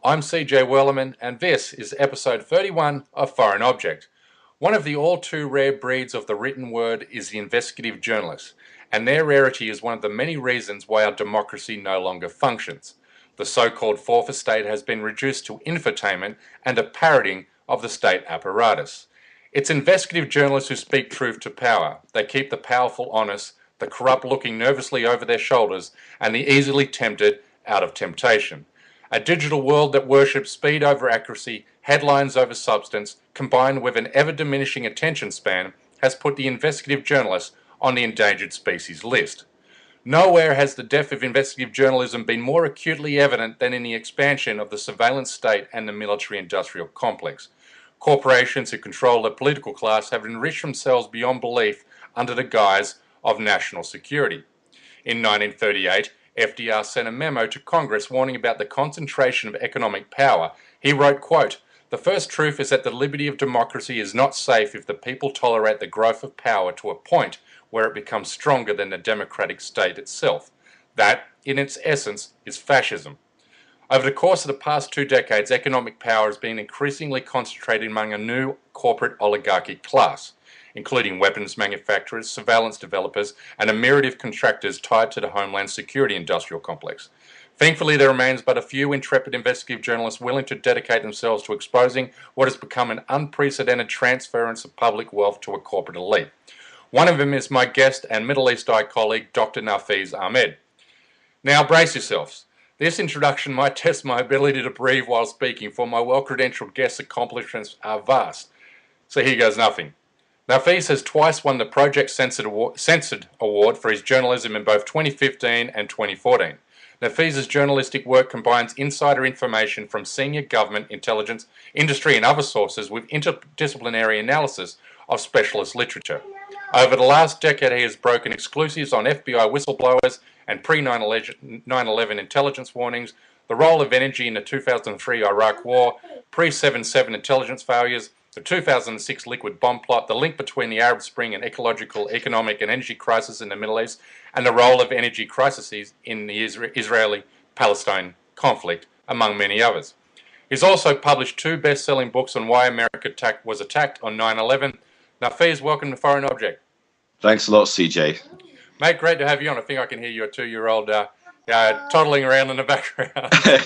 I'm CJ Werleman, and this is episode 31 of Foreign Object. One of the all too rare breeds of the written word is the investigative journalist, and their rarity is one of the many reasons why our democracy no longer functions. The so-called fourth estate has been reduced to infotainment and a parroting of the state apparatus. It's investigative journalists who speak truth to power. They keep the powerful honest, the corrupt looking nervously over their shoulders, and the easily tempted out of temptation. A digital world that worships speed over accuracy, headlines over substance, combined with an ever-diminishing attention span, has put the investigative journalist on the endangered species list. Nowhere has the death of investigative journalism been more acutely evident than in the expansion of the surveillance state and the military-industrial complex. Corporations who control the political class have enriched themselves beyond belief under the guise of national security. In 1938, FDR sent a memo to Congress warning about the concentration of economic power. He wrote, quote, "The first truth is that the liberty of democracy is not safe if the people tolerate the growth of power to a point where it becomes stronger than the democratic state itself. That, in its essence, is fascism." Over the course of the past 2 decades, economic power has been increasingly concentrated among a new corporate oligarchic class, including weapons manufacturers, surveillance developers, and a myriad of contractors tied to the Homeland Security industrial complex. Thankfully, there remains but a few intrepid investigative journalists willing to dedicate themselves to exposing what has become an unprecedented transference of public wealth to a corporate elite. One of them is my guest and Middle East Eye colleague, Dr. Nafeez Ahmed. Now, brace yourselves. This introduction might test my ability to breathe while speaking, for my well-credentialed guest's accomplishments are vast. So here goes nothing. Nafeez has twice won the Project Censored Award for his journalism in both 2015 and 2014. Nafeez's journalistic work combines insider information from senior government, intelligence, industry and other sources with interdisciplinary analysis of specialist literature. Over the last decade, he has broken exclusives on FBI whistleblowers and pre-9/11 intelligence warnings, the role of energy in the 2003 Iraq War, pre-7/7 intelligence failures, the 2006 liquid bomb plot, the link between the Arab Spring and ecological, economic and energy crisis in the Middle East, and the role of energy crises in the Israeli-Palestine conflict, among many others. He's also published 2 best-selling books on why America was attacked on 9/11. Nafeez, welcome to Foreign Object. Thanks a lot, CJ. Mate, great to have you on. I think I can hear your 2-year-old toddling around in the background.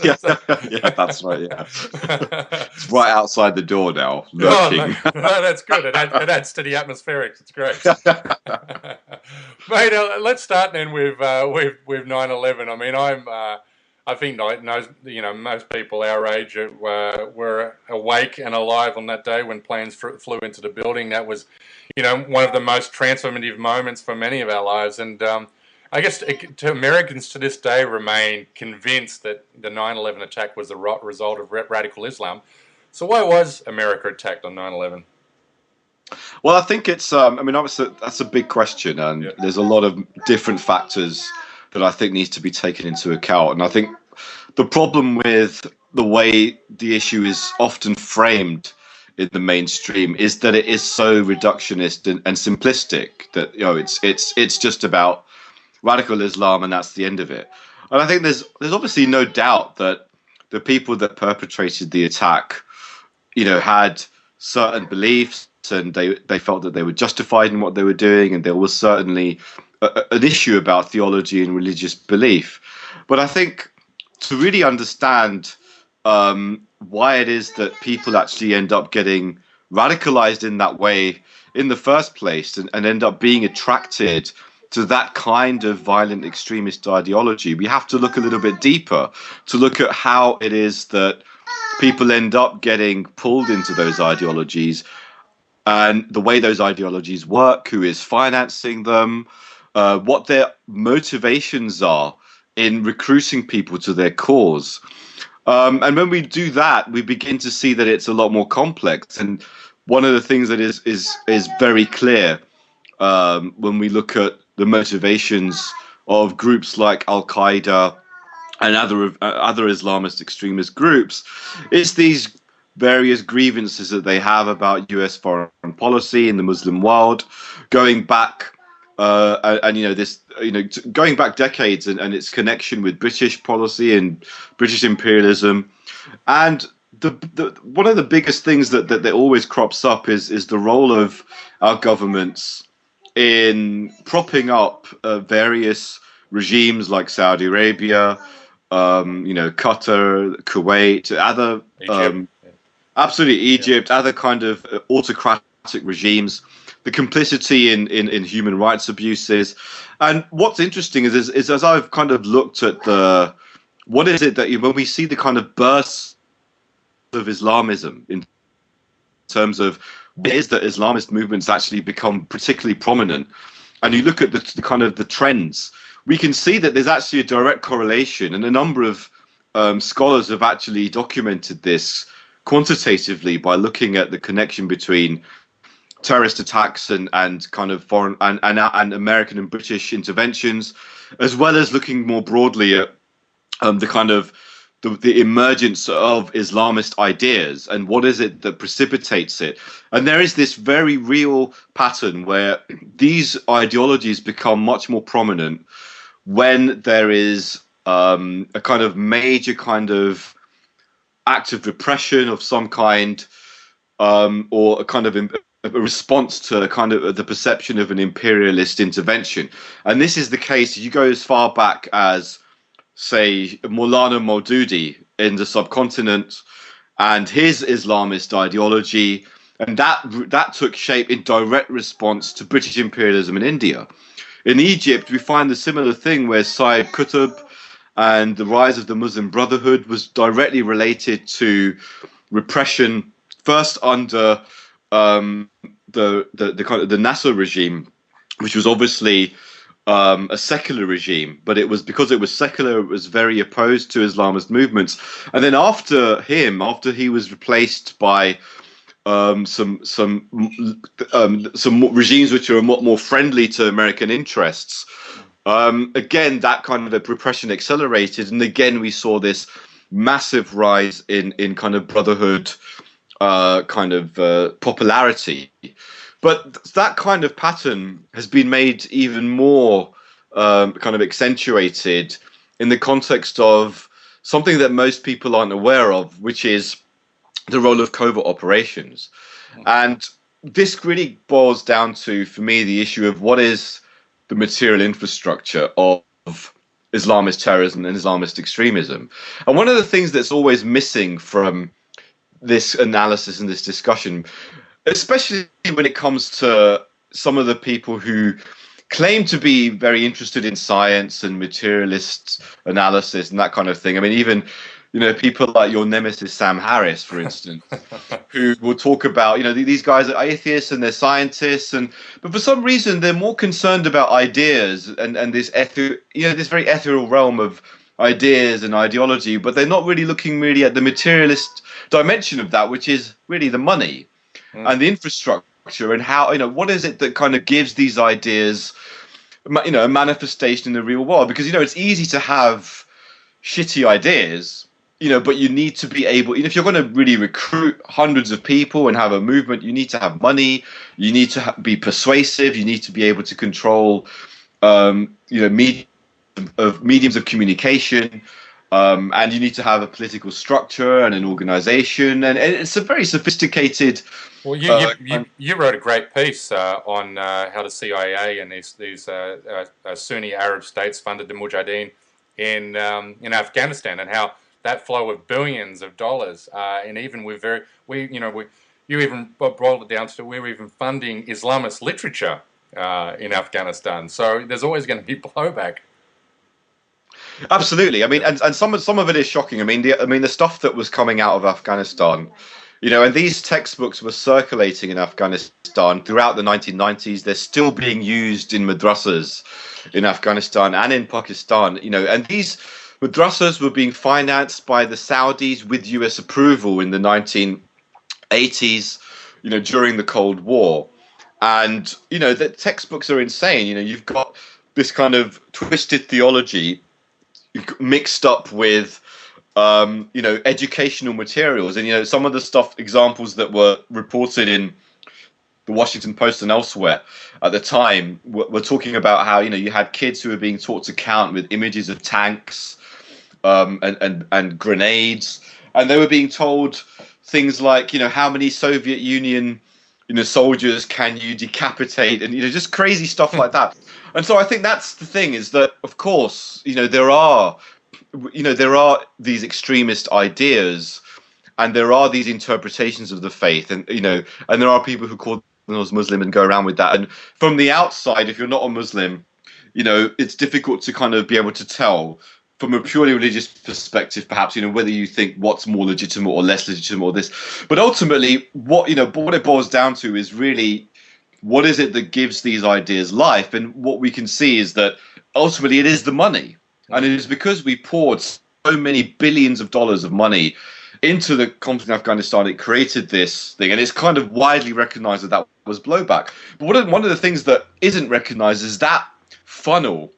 yeah, that's right, yeah. It's right outside the door now, lurking. Oh, no, that's good. It adds to the atmospherics. It's great. Mate, let's start then with 9/11. I mean, I think most people our age were awake and alive on that day when planes flew into the building. That was, one of the most transformative moments for many of our lives. And I guess to Americans to this day remain convinced that the 9/11 attack was the result of radical Islam. So why was America attacked on 9/11? Well, I think it's, obviously that's a big question, and there's a lot of different factors that I think needs to be taken into account. And I think the problem with the way the issue is often framed in the mainstream is that it is so reductionist and simplistic that it's just about radical Islam and that's the end of it. And I think there's obviously no doubt that the people that perpetrated the attack, had certain beliefs and they felt that they were justified in what they were doing, and there was certainly an issue about theology and religious belief. But I think to really understand why it is that people actually end up getting radicalized in that way in the first place and end up being attracted to that kind of violent extremist ideology, we have to look a little bit deeper to look at how it is that people end up getting pulled into those ideologies and the way those ideologies work, who is financing them, what their motivations are in recruiting people to their cause. And when we do that, we begin to see that it's a lot more complex. And one of the things that is very clear when we look at the motivations of groups like Al-Qaeda and other Islamist extremist groups is these various grievances that they have about US foreign policy in the Muslim world, going back going back decades and its connection with British policy and British imperialism, And the one of the biggest things that always crops up is the role of our governments in propping up various regimes like Saudi Arabia, Qatar, Kuwait, other Egypt. absolutely Egypt, other kind of autocratic regimes, the complicity in human rights abuses. And what's interesting is as I've kind of looked at what is it that when we see the kind of bursts of Islamism in terms of what is that Islamist movements actually become particularly prominent, and you look at the kind of the trends, we can see that there's actually a direct correlation, and a number of scholars have actually documented this quantitatively by looking at the connection between terrorist attacks and kind of foreign and American and British interventions, as well as looking more broadly at the kind of the emergence of Islamist ideas and what is it that precipitates it. And there is this very real pattern where these ideologies become much more prominent when there is a kind of major kind of act of repression of some kind, or a kind of a response to kind of the perception of an imperialist intervention. And this is the case. You go as far back as, say, Maulana Maududi in the subcontinent and his Islamist ideology, and that took shape in direct response to British imperialism in India. In Egypt, we find a similar thing where Sayyid Qutb and the rise of the Muslim Brotherhood was directly related to repression, first under the kind of the Nasser regime, which was obviously a secular regime, but it was because it was secular, it was very opposed to Islamist movements. And then after he was replaced by some regimes which are a lot more friendly to American interests. Again, that kind of repression accelerated, and again we saw this massive rise in kind of brotherhood popularity. But that kind of pattern has been made even more kind of accentuated in the context of something that most people aren't aware of, which is the role of covert operations. And this really boils down to, for me, the issue of what is the material infrastructure of Islamist terrorism and Islamist extremism. And one of the things that's always missing from this analysis and this discussion, especially when it comes to some of the people who claim to be very interested in science and materialist analysis and that kind of thing. I mean, even, people like your nemesis, Sam Harris, for instance, who will talk about, these guys are atheists and they're scientists, but for some reason they're more concerned about ideas and this this very ethereal realm of ideas and ideology, but they're not really looking really at the materialist dimension of that, which is really the money and the infrastructure and how, what is it that kind of gives these ideas, a manifestation in the real world? Because, it's easy to have shitty ideas, but you need to be able, if you're going to really recruit hundreds of people and have a movement, you need to have money, you need to be persuasive, you need to be able to control, mediums of communication, and you need to have a political structure and an organization, and it's a very sophisticated. Well, you wrote a great piece on how the CIA and these Sunni Arab states funded the Mujahideen in Afghanistan, and how that flow of billions of dollars, and even you even boiled it down to we were even funding Islamist literature in Afghanistan. So there's always going to be blowback. Absolutely. I mean, and some of it is shocking. I mean, the stuff that was coming out of Afghanistan, and these textbooks were circulating in Afghanistan throughout the 1990s. They're still being used in madrasas in Afghanistan and in Pakistan, and these madrasas were being financed by the Saudis with US approval in the 1980s, during the Cold War. And, the textbooks are insane. You've got this kind of twisted theology mixed up with, educational materials. And, some of the examples that were reported in the Washington Post and elsewhere at the time were talking about how, you had kids who were being taught to count with images of tanks, and grenades, and they were being told things like, how many Soviet Union, soldiers can you decapitate, and just crazy stuff like that. And so I think that's the thing, is that of course, there are these extremist ideas, and there are these interpretations of the faith, and and there are people who call themselves Muslim and go around with that. And from the outside, if you're not a Muslim, it's difficult to kind of be able to tell from a purely religious perspective, perhaps, whether you think what's more legitimate or less legitimate or this. But ultimately, what it boils down to is really, what is it that gives these ideas life? And what we can see is that ultimately it is the money. And it is because we poured so many billions of dollars of money into the conflict in Afghanistan, it created this thing. And it's kind of widely recognized that was blowback. But one of the things that isn't recognized is that funnel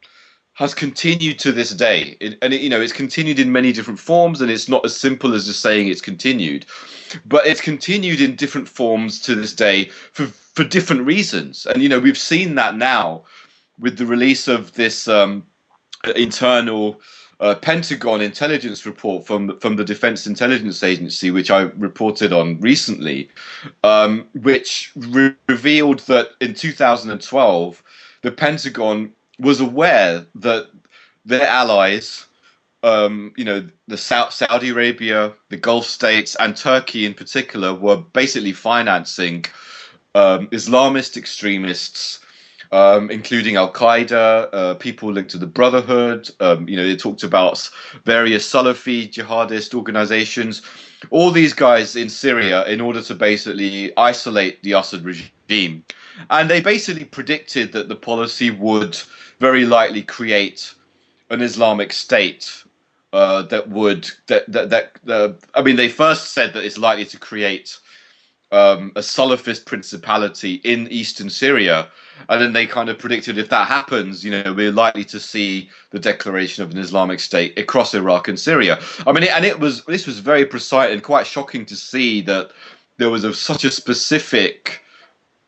has continued to this day, it's continued in many different forms, and it's not as simple as just saying it's continued, but it's continued in different forms to this day for different reasons. And we've seen that now with the release of this internal Pentagon intelligence report from the Defense Intelligence Agency, which I reported on recently, which revealed that in 2012 the Pentagon was aware that their allies, the Saudi Arabia, the Gulf states, and Turkey in particular, were basically financing Islamist extremists, including Al Qaeda, people linked to the Brotherhood. They talked about various Salafi jihadist organizations, all these guys in Syria, in order to basically isolate the Assad regime. And they basically predicted that the policy would very likely create an Islamic State they first said that it's likely to create a Salafist principality in eastern Syria, and then they kind of predicted, if that happens, we're likely to see the declaration of an Islamic State across Iraq and Syria. This was very precise and quite shocking to see that there was such a specific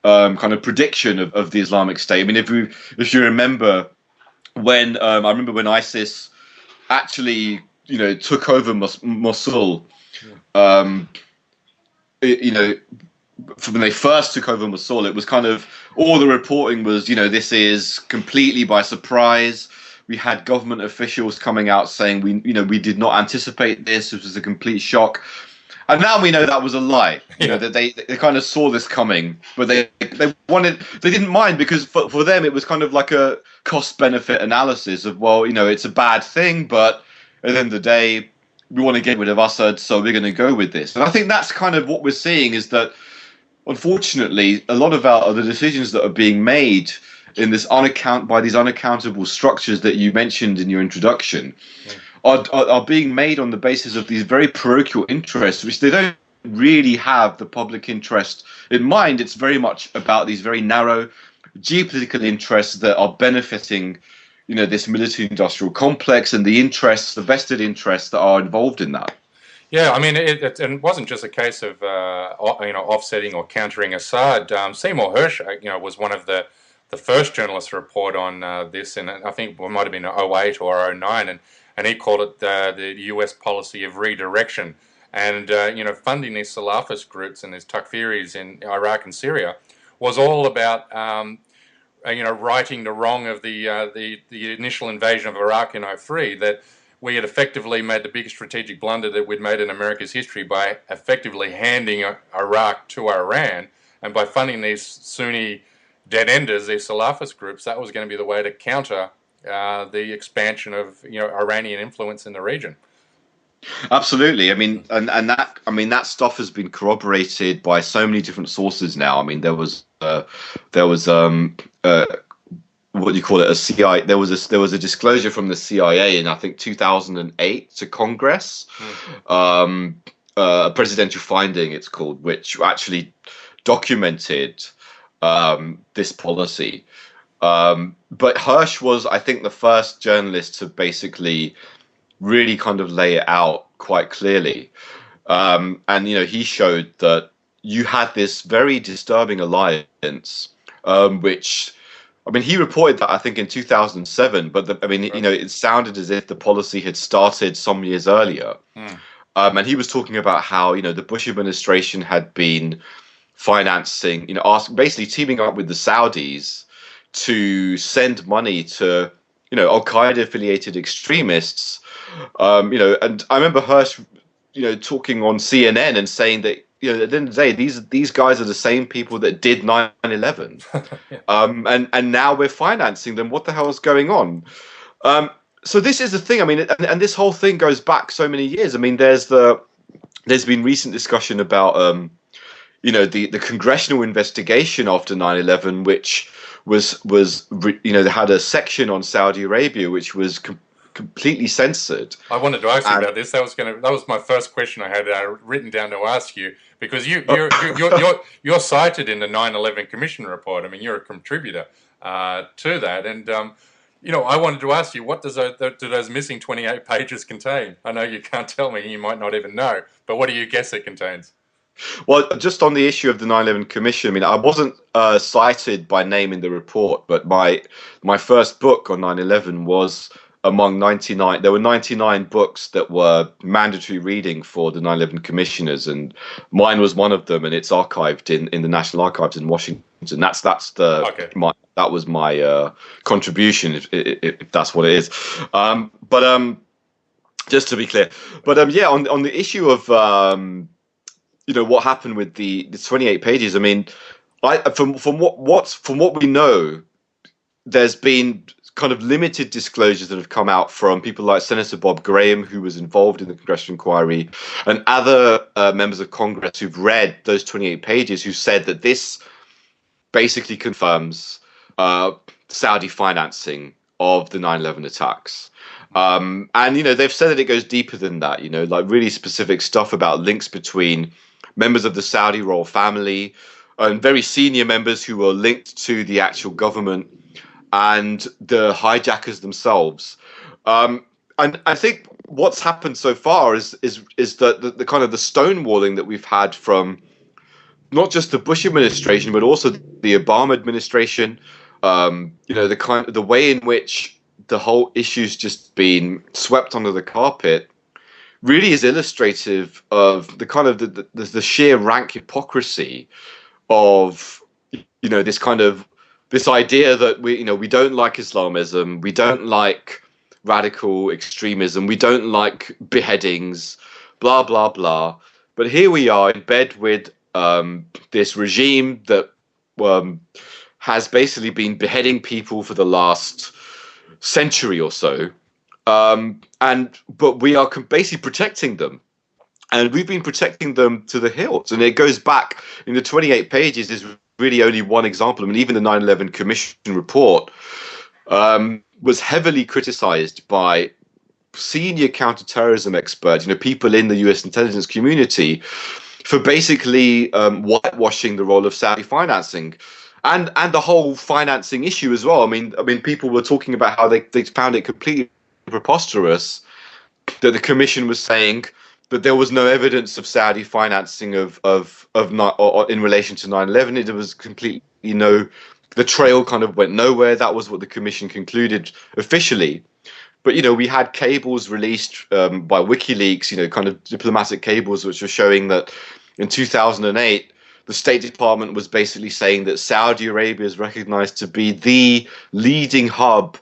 kind of prediction of the Islamic State. If you remember when when ISIS actually took over Mosul, when they first took over Mosul, it was kind of, all the reporting was, this is completely by surprise. We had government officials coming out saying we did not anticipate this. This was a complete shock. And now we know that was a lie. That they kind of saw this coming, but they didn't mind, because for them it was kind of like a cost benefit analysis of, well, it's a bad thing, but at the end of the day, we want to get rid of Assad, so we're going to go with this. And I think that's kind of what we're seeing, is that unfortunately a lot of the decisions that are being made in this by these unaccountable structures that you mentioned in your introduction, are being made on the basis of these very parochial interests, which they don't really have the public interest in mind. It's very much about these very narrow geopolitical interests that are benefiting, this military-industrial complex, and the vested interests that are involved in that. Yeah, it wasn't just a case of offsetting or countering Assad. Seymour Hersh, was one of the first journalists to report on this, and I think it might have been 2008 or 2009, and he called it the U.S. policy of redirection. And funding these Salafist groups and these Takfiris in Iraq and Syria was all about righting the wrong of the initial invasion of Iraq in 2003, that we had effectively made the biggest strategic blunder that we'd made in America's history by effectively handing Iraq to Iran, and by funding these Sunni dead-enders, these Salafist groups. That was going to be the way to counter the expansion of Iranian influence in the region. Absolutely. That stuff has been corroborated by so many different sources now. There was what do you call it? A CIA. There was a disclosure from the CIA in, I think, 2008 to Congress, a presidential finding, it's called, which actually documented this policy. But Hersh was, I think, the first journalist to basically really kind of lay it out quite clearly. And he showed that you had this very disturbing alliance, which, he reported that, I think, in 2007, but it sounded as if the policy had started some years earlier. And he was talking about how, the Bush administration had been financing, basically teaming up with the Saudis to send money to, Al Qaeda affiliated extremists. And I remember Hirsch, talking on CNN and saying that, at the end of the day, these guys are the same people that did 9/11. Yeah. And now we're financing them. What the hell is going on? So this is the thing. I mean, and this whole thing goes back so many years. I mean, there's been recent discussion about the congressional investigation after 9/11, which was they had a section on Saudi Arabia which was completely censored. I wanted to ask you about this. That was my first question I had written down to ask you, because you're cited in the 9/11 Commission report. I mean, you're a contributor to that, and I wanted to ask you, what do those missing 28 pages contain? I know you can't tell me, you might not even know, but what do you guess it contains? Well, just on the issue of the 9/11 Commission, I mean, I wasn't cited by name in the report, but my first book on 9/11 was among 99. There were 99 books that were mandatory reading for the 9/11 commissioners, and mine was one of them, and it's archived in the National Archives in Washington. That was my contribution, if that's what it is. But just to be clear, but yeah, on the issue of what happened with the 28 pages. I mean, from what we know, there's been kind of limited disclosures that have come out from people like Senator Bob Graham, who was involved in the congressional inquiry, and other members of Congress who've read those 28 pages, who said that this basically confirms Saudi financing of the 9/11 attacks. And they've said that it goes deeper than that. Like really specific stuff about links between members of the Saudi royal family and very senior members who were linked to the actual government and the hijackers themselves. And I think what's happened so far is the kind of the stonewalling that we've had from not just the Bush administration, but also the Obama administration. The way in which the whole issue's just been swept under the carpet really is illustrative of the kind of the sheer rank hypocrisy of this idea that we don't like Islamism, we don't like radical extremism, we don't like beheadings, blah blah blah. But here we are in bed with this regime that has basically been beheading people for the last century or so, but we are basically protecting them, and we've been protecting them to the hilt. And it goes back in the 28 pages is really only one example. I mean, even the 9/11 Commission report was heavily criticized by senior counterterrorism experts, people in the U.S. intelligence community, for basically whitewashing the role of Saudi financing. And the whole financing issue as well. I mean, people were talking about how they found it completely preposterous that the commission was saying that there was no evidence of Saudi financing of in relation to 9/11. It was completely, the trail kind of went nowhere. That was what the commission concluded officially. But we had cables released by WikiLeaks, kind of diplomatic cables, which were showing that in 2008. The State Department was basically saying that Saudi Arabia is recognized to be the leading hub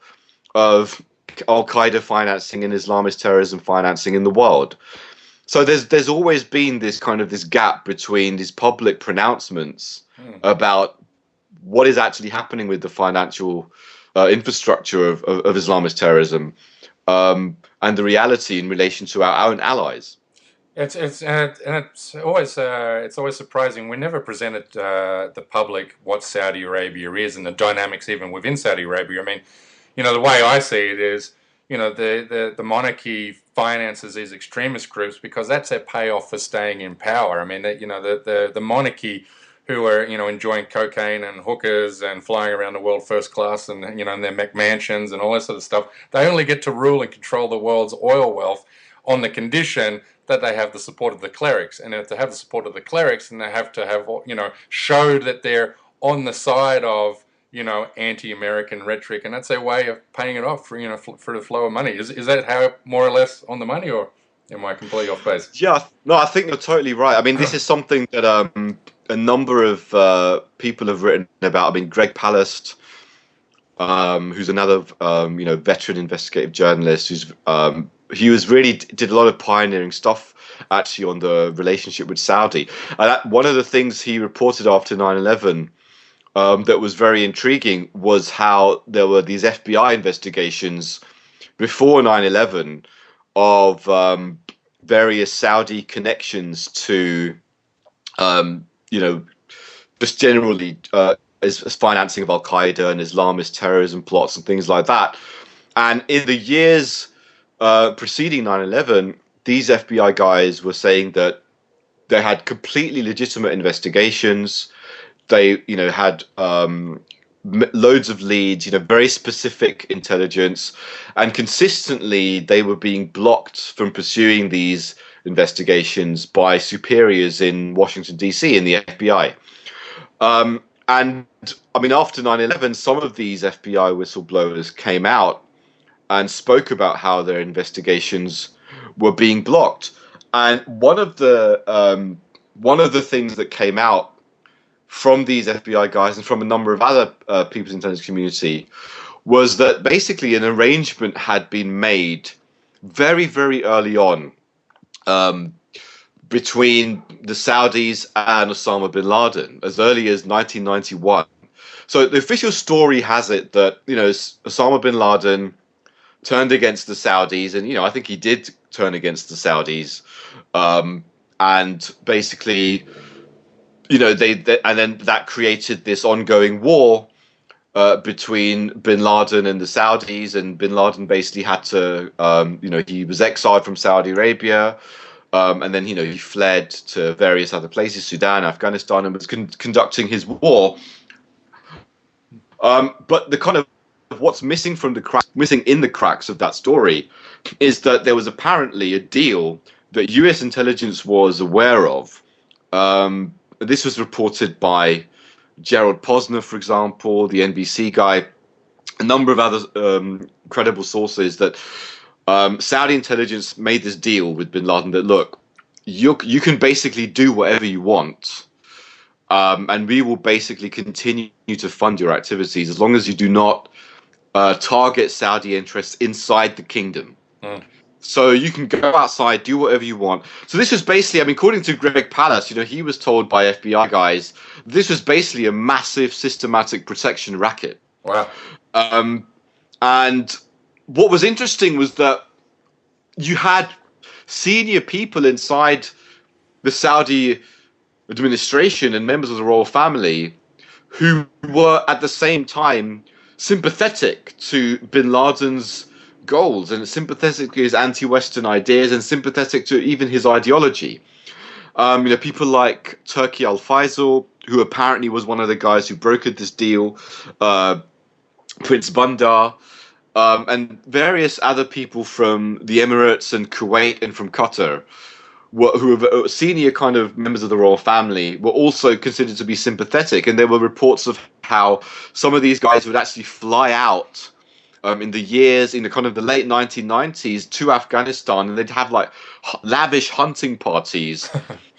of Al Qaeda financing and Islamist terrorism financing in the world. So there's always been this gap between these public pronouncements about what is actually happening with the financial infrastructure of Islamist terrorism and the reality in relation to our own allies. It's always surprising. We never presented the public what Saudi Arabia is and the dynamics even within Saudi Arabia. I mean, the way I see it is, the monarchy finances these extremist groups because that's their payoff for staying in power. I mean, the monarchy, who are enjoying cocaine and hookers and flying around the world first class and in their McMansions and all that sort of stuff, they only get to rule and control the world's oil wealth on the condition that they have the support of the clerics. And if they have the support of the clerics, then they have to have, show that they're on the side of, anti-American rhetoric. And that's their way of paying it off for the flow of money. Is that how more or less on the money, or? Am I completely off base? Yeah, no, I think you're totally right. I mean, this is something that a number of people have written about. I mean, Greg Palast, who's another veteran investigative journalist, he was really did a lot of pioneering stuff actually on the relationship with Saudi. And one of the things he reported after 9/11 that was very intriguing was how there were these FBI investigations before 9/11 of various Saudi connections to, just generally as financing of Al Qaeda and Islamist terrorism plots and things like that. And in the years preceding 9/11, these FBI guys were saying that they had completely legitimate investigations. They, had loads of leads, very specific intelligence, and consistently they were being blocked from pursuing these investigations by superiors in Washington, D.C. in the FBI. And I mean, after 9/11, some of these FBI whistleblowers came out and spoke about how their investigations were being blocked. And one of the things that came out from these FBI guys and from a number of other people's intelligence community was that basically an arrangement had been made very, very early on between the Saudis and Osama bin Laden, as early as 1991. So the official story has it that, Osama bin Laden turned against the Saudis, and, I think he did turn against the Saudis, and basically, and then that created this ongoing war between bin Laden and the Saudis, and bin Laden basically had to, he was exiled from Saudi Arabia, and then, he fled to various other places, Sudan, Afghanistan, and was conducting his war. But the kind of what's missing in the cracks of that story is that there was apparently a deal that US intelligence was aware of. This was reported by Gerald Posner, for example, the NBC guy, a number of other credible sources, that Saudi intelligence made this deal with bin Laden that, look, you can basically do whatever you want, and we will basically continue to fund your activities as long as you do not target Saudi interests inside the kingdom. So you can go outside, do whatever you want. So this was basically, I mean, according to Greg Palast, he was told by FBI guys, this was basically a massive systematic protection racket. Wow. And what was interesting was that you had senior people inside the Saudi administration and members of the royal family who were at the same time sympathetic to bin Laden's goals and sympathetic to his anti-Western ideas and sympathetic to even his ideology. People like Turki Al-Faisal, who apparently was one of the guys who brokered this deal, Prince Bandar, and various other people from the Emirates and Kuwait and from Qatar, who were senior kind of members of the royal family, were also considered to be sympathetic. And there were reports of how some of these guys would actually fly out in the kind of the late 1990s to Afghanistan, and they'd have like lavish hunting parties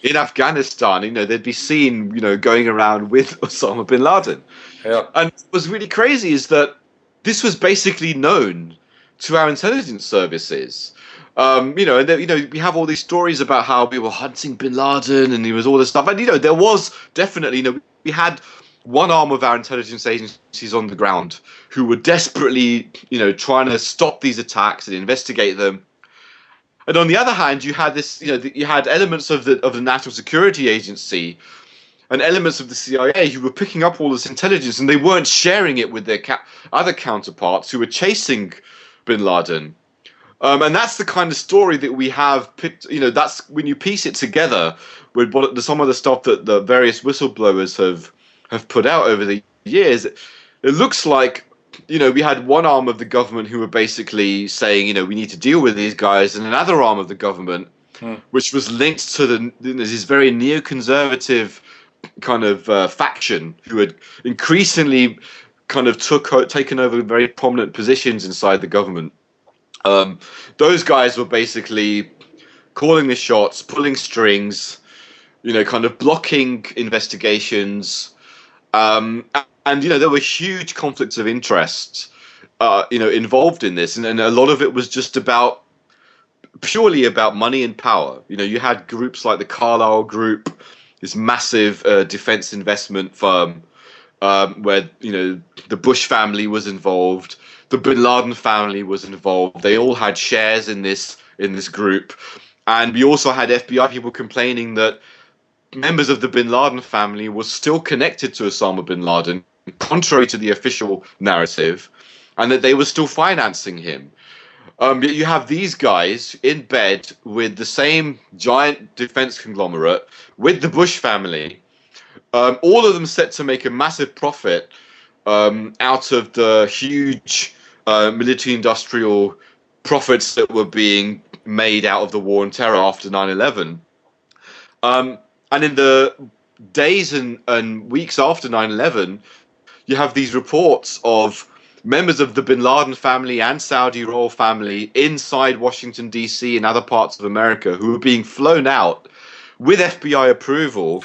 in Afghanistan. They'd be seen, going around with Osama bin Laden. Yeah. And what was really crazy is that this was basically known to our intelligence services. And then, we have all these stories about how we were hunting bin Laden and he was all this stuff. And, there was definitely, we had one arm of our intelligence agencies on the ground who were desperately, trying to stop these attacks and investigate them. And on the other hand, you had this, you had elements of the National Security Agency and elements of the CIA who were picking up all this intelligence, and they weren't sharing it with their other counterparts who were chasing bin Laden. And that's the kind of story that we have picked. That's when you piece it together with some of the stuff that the various whistleblowers have put out over the years. It looks like, we had one arm of the government who were basically saying, we need to deal with these guys, and another arm of the government, which was linked to this very neoconservative kind of faction who had increasingly kind of taken over very prominent positions inside the government. Those guys were basically calling the shots, pulling strings, kind of blocking investigations. And there were huge conflicts of interest, involved in this, and a lot of it was just purely about money and power. You had groups like the Carlyle Group, this massive defense investment firm, where the Bush family was involved, the Bin Laden family was involved. They all had shares in this group, and we also had FBI people complaining that members of the Bin Laden family were still connected to Osama bin Laden, contrary to the official narrative, and that they were still financing him. Yet you have these guys in bed with the same giant defense conglomerate, with the Bush family, all of them set to make a massive profit out of the huge military-industrial profits that were being made out of the war on terror after 9/11. And in the days and weeks after 9/11, you have these reports of members of the Bin Laden family and Saudi royal family inside Washington, D.C. and other parts of America who were being flown out with FBI approval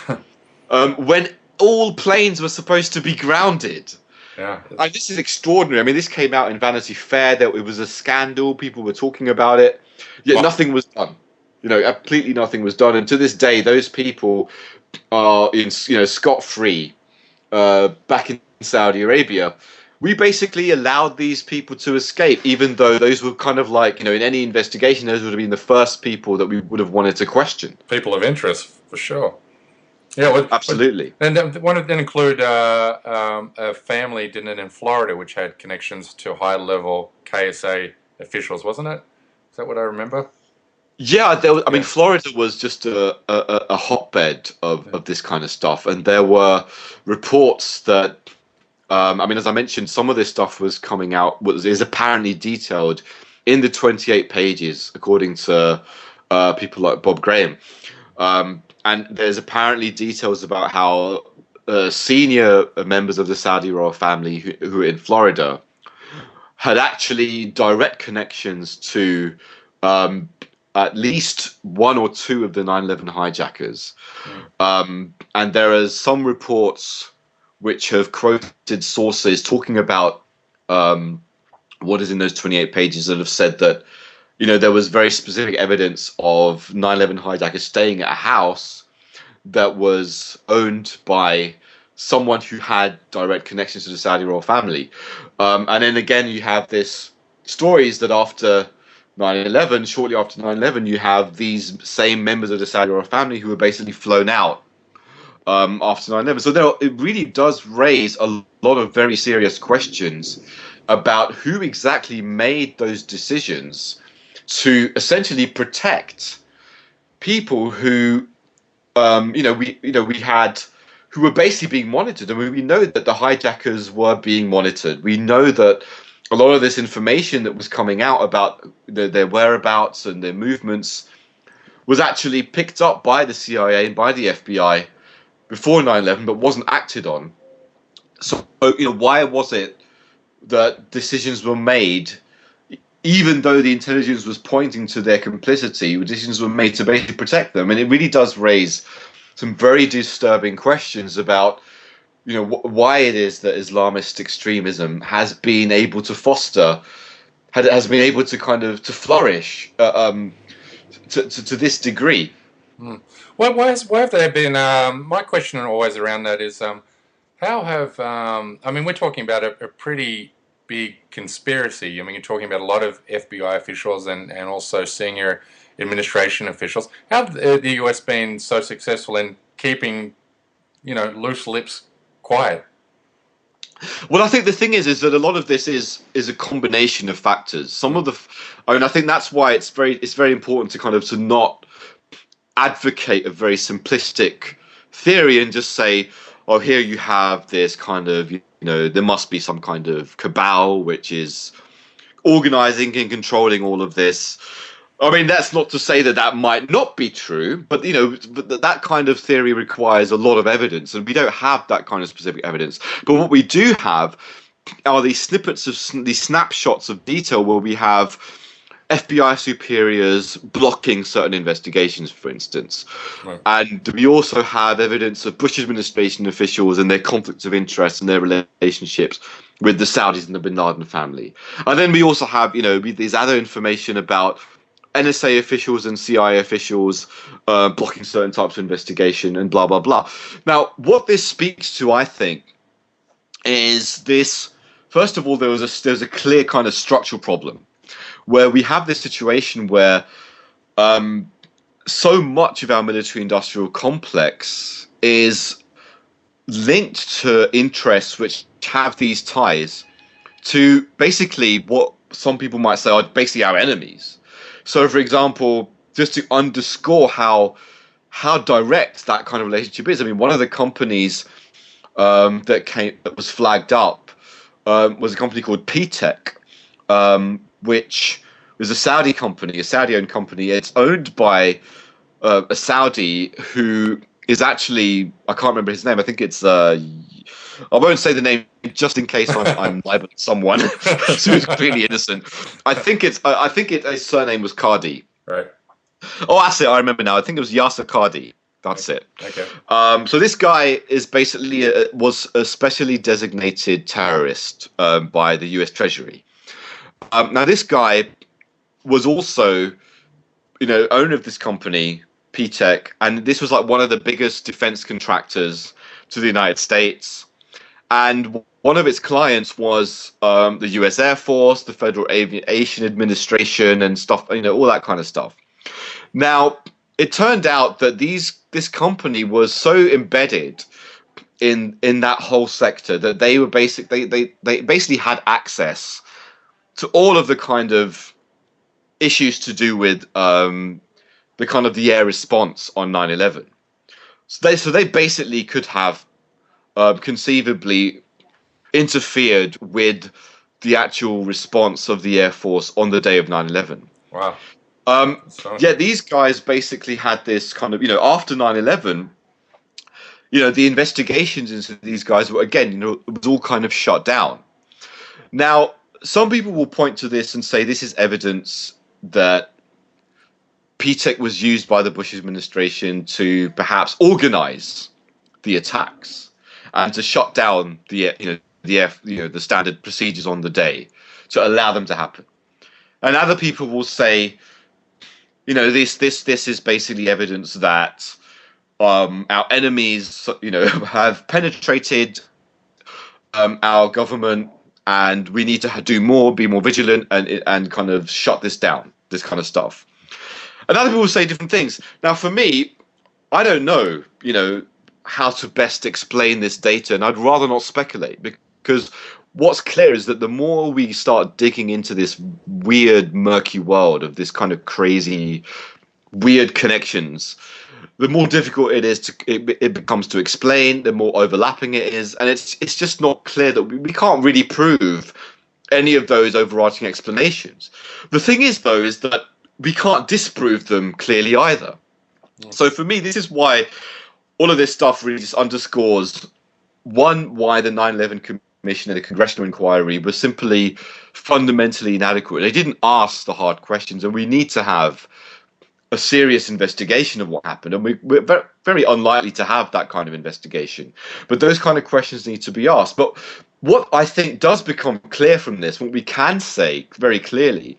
when all planes were supposed to be grounded. Yeah. And this is extraordinary. I mean, this came out in Vanity Fair, that it was a scandal. People were talking about it, yet nothing was done. Completely nothing was done. And to this day, those people are scot-free back in Saudi Arabia. We basically allowed these people to escape, even though those were kind of like, in any investigation, those would have been the first people that we would have wanted to question. People of interest, for sure. Yeah, absolutely. And one of them include a family, didn't it, in Florida, which had connections to high-level KSA officials, wasn't it? Is that what I remember? Yeah, I mean, Florida was just a hotbed of this kind of stuff, and there were reports that, as I mentioned, some of this stuff was coming out, is apparently detailed in the 28 pages, according to people like Bob Graham. And there's apparently details about how senior members of the Saudi royal family who were in Florida had actually direct connections to at least one or two of the 9/11 hijackers. And there are some reports which have quoted sources talking about what is in those 28 pages that have said that there was very specific evidence of 9/11 hijackers staying at a house that was owned by someone who had direct connections to the Saudi royal family. And then again, you have this stories that after 9/11, shortly after 9/11, you have these same members of the Saudi royal family who were basically flown out after 9/11. So it really does raise a lot of very serious questions about who exactly made those decisions to essentially protect people who, who were basically being monitored. I mean, we know that the hijackers were being monitored. We know that a lot of this information that was coming out about their whereabouts and their movements was actually picked up by the CIA and by the FBI before 9/11, but wasn't acted on. So, why was it that decisions were made, even though the intelligence was pointing to their complicity, decisions were made to basically protect them? And it really does raise some very disturbing questions about, why it is that Islamist extremism has been able to has been able to kind of to flourish to this degree. Why have there been? My question always around that is, how have we're talking about a pretty big conspiracy. I mean, you're talking about a lot of FBI officials and also senior administration officials. How have the US been so successful in keeping, loose lips quiet? Well, I think the thing is that a lot of this is a combination of factors. Some of I think that's why it's very important to not advocate a very simplistic theory and just say, oh, here you have this kind of, there must be some kind of cabal which is organizing and controlling all of this. I mean, that's not to say that might not be true, but that kind of theory requires a lot of evidence, and we don't have that kind of specific evidence. But what we do have are these snippets of these snapshots of detail where we have FBI superiors blocking certain investigations, for instance. Right. And we also have evidence of Bush administration officials and their conflicts of interest and their relationships with the Saudis and the Bin Laden family. And then we also have, these other information about NSA officials and CIA officials blocking certain types of investigation and blah, blah, blah. Now, what this speaks to, I think, is this. First of all, there's a clear kind of structural problem where we have this situation where so much of our military-industrial complex is linked to interests which have these ties to basically what some people might say are basically our enemies. So, for example, just to underscore how direct that kind of relationship is, I mean, one of the companies that was flagged up was a company called PTEC, which was a Saudi company, a Saudi-owned company. It's owned by a Saudi who is actually, I can't remember his name. I think it's I won't say the name just in case I'm liable to someone who's completely innocent. I think his surname was Qadi. Right. Oh, that's it. I remember now. I think it was Yasser Qadi. That's it. Okay. So this guy is basically was a specially designated terrorist by the U.S. Treasury. Now this guy was also, owner of this company, PTEC, and this was like one of the biggest defense contractors to the United States. And one of its clients was the U.S. Air Force, the Federal Aviation Administration, and stuff, all that kind of stuff. Now, it turned out that this company was so embedded in that whole sector that they were they basically had access to all of the kind of issues to do with the air response on 9/11. So they basically could have conceivably interfered with the actual response of the Air Force on the day of 9/11. Wow. These guys basically had this kind of, after 9/11, the investigations into these guys were, again, it was all kind of shut down. Now, some people will point to this and say this is evidence that PTEC was used by the Bush administration to perhaps organize the attacks and to shut down the standard procedures on the day to allow them to happen. And other people will say, this is basically evidence that our enemies, have penetrated our government, and we need to do more, be more vigilant, and kind of shut this down, this kind of stuff. And other people say different things. Now, for me, I don't know, how to best explain this data, and I'd rather not speculate, because what's clear is that the more we start digging into this weird, murky world of this kind of crazy, weird connections, the more difficult it becomes to explain, the more overlapping it is, and it's just not clear that we can't really prove any of those overarching explanations. The thing is, though, is that we can't disprove them clearly either. So for me, this is why all of this stuff really just underscores, one, why the 9/11 Commission and the congressional inquiry was simply fundamentally inadequate. They didn't ask the hard questions, and we need to have a serious investigation of what happened, and we're very, very unlikely to have that kind of investigation. But those kind of questions need to be asked. But what I think does become clear from this, what we can say very clearly,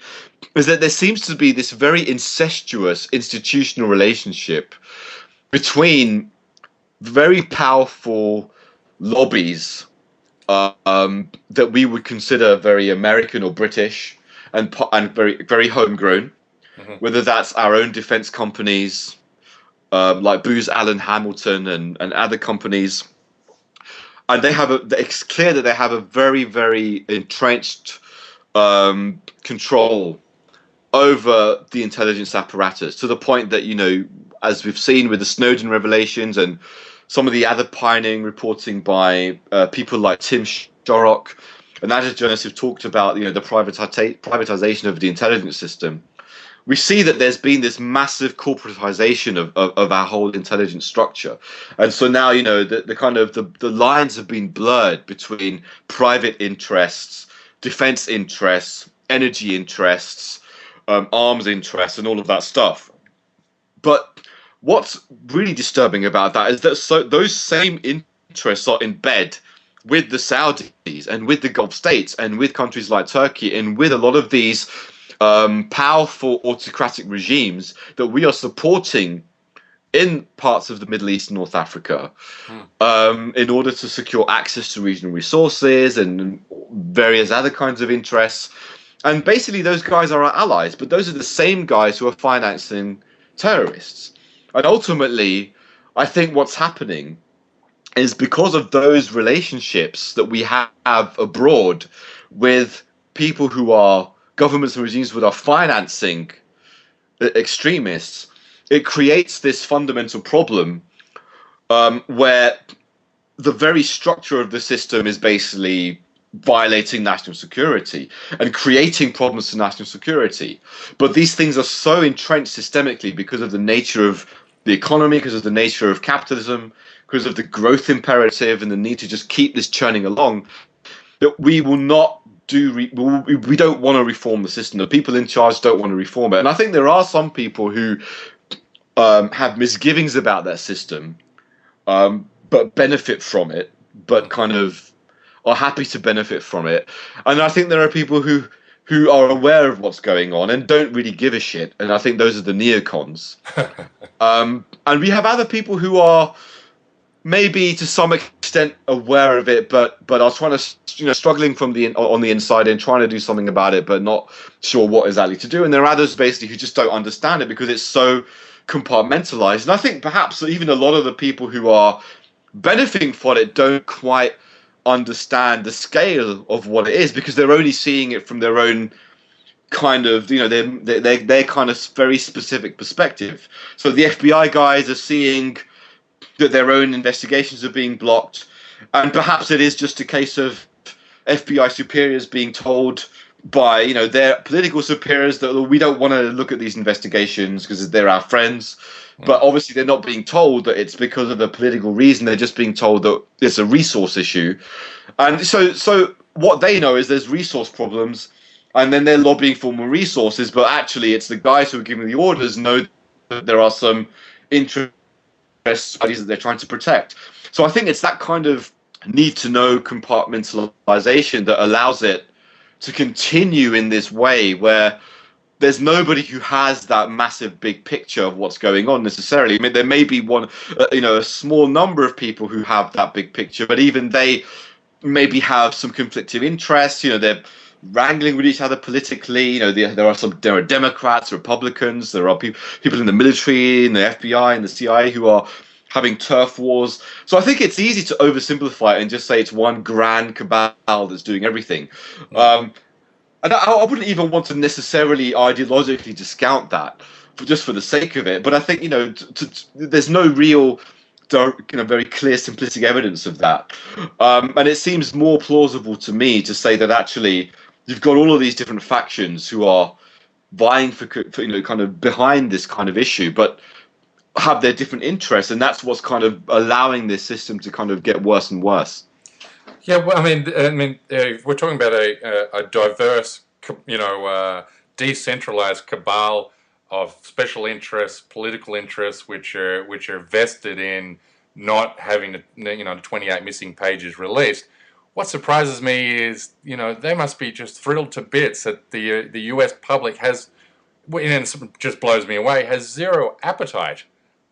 is that there seems to be this very incestuous institutional relationship between very powerful lobbies that we would consider very American or British and very, very homegrown, whether that's our own defense companies like Booz Allen Hamilton and other companies. And it's clear that they have a very, very entrenched control over the intelligence apparatus, to the point that, as we've seen with the Snowden revelations and some of the other pioneering reporting by people like Tim Shorrock and other journalists who've talked about, the privatization of the intelligence system, we see that there's been this massive corporatization of our whole intelligence structure. And so now, the lines have been blurred between private interests, defense interests, energy interests, arms interests and all of that stuff. But what's really disturbing about that is that those same interests are in bed with the Saudis and with the Gulf states and with countries like Turkey and with a lot of these powerful autocratic regimes that we are supporting in parts of the Middle East and North Africa, in order to secure access to regional resources and various other kinds of interests. And basically those guys are our allies, but those are the same guys who are financing terrorists. And ultimately, I think what's happening is because of those relationships that we have abroad with people who are governments and regimes that are financing extremists, it creates this fundamental problem where the very structure of the system is basically violating national security and creating problems to national security. But these things are so entrenched systemically because of the nature of the economy, because of the nature of capitalism, because of the growth imperative and the need to just keep this churning along, that we will not we don't want to reform the system. The people in charge don't want to reform it. And I think there are some people who have misgivings about that system, but benefit from it, but kind of are happy to benefit from it. And I think there are people who are aware of what's going on and don't really give a shit. And I think those are the neocons. And we have other people who are maybe to some extent aware of it, but are trying to, struggling from on the inside and trying to do something about it, but not sure what exactly to do. And there are others basically who just don't understand it because it's so compartmentalized. And I think perhaps even a lot of the people who are benefiting from it don't quite understand the scale of what it is, because they're only seeing it from their own kind of, their kind of very specific perspective. So the FBI guys are seeing that their own investigations are being blocked, and perhaps it is just a case of FBI superiors being told by their political superiors that we don't want to look at these investigations because they're our friends. But obviously they're not being told that it's because of a political reason. They're just being told that it's a resource issue. And so what they know is there's resource problems, and then they're lobbying for more resources, but actually it's the guys who are giving the orders know that there are some interests that they're trying to protect. So I think it's that kind of need to know compartmentalization that allows it to continue in this way where there's nobody who has that massive big picture of what's going on necessarily. I mean, there may be a small number of people who have that big picture, but even they maybe have some conflicting interests. They're wrangling with each other politically. There are Democrats, Republicans, there are people in the military, in the FBI, and the CIA who are having turf wars. So I think it's easy to oversimplify it and just say it's one grand cabal that's doing everything. And I wouldn't even want to necessarily ideologically discount that just for the sake of it. But I think, there's no real, very clear, simplistic evidence of that. And it seems more plausible to me to say that actually you've got all of these different factions who are vying for kind of behind this kind of issue, but have their different interests. And that's what's kind of allowing this system to kind of get worse and worse. Yeah, well, I mean, we're talking about a diverse, decentralized cabal of special interests, political interests, which are vested in not having the 28 missing pages released. What surprises me is, they must be just thrilled to bits that the U.S. public has, and it just blows me away, has zero appetite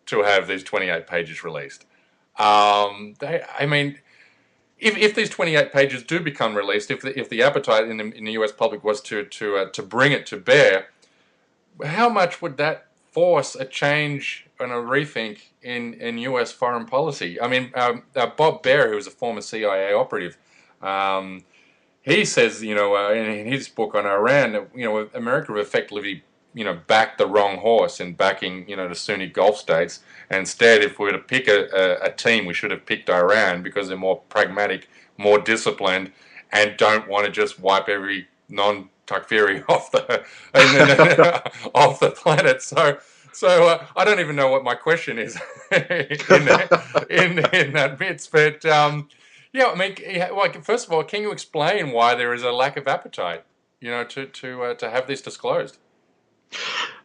to have these 28 pages released. If these 28 pages do become released, if the appetite in the U.S. public was to bring it to bear, how much would that force a change and a rethink in U.S. foreign policy? I mean, Bob Baer, who was a former CIA operative, he says, in his book on Iran, that, America effectively, backed the wrong horse in backing, the Sunni Gulf states. And instead, if we were to pick a team, we should have picked Iran because they're more pragmatic, more disciplined, and don't want to just wipe every non-Takfiri off the off the planet. So I don't even know what my question is in that midst. But first of all, can you explain why there is a lack of appetite, to have this disclosed?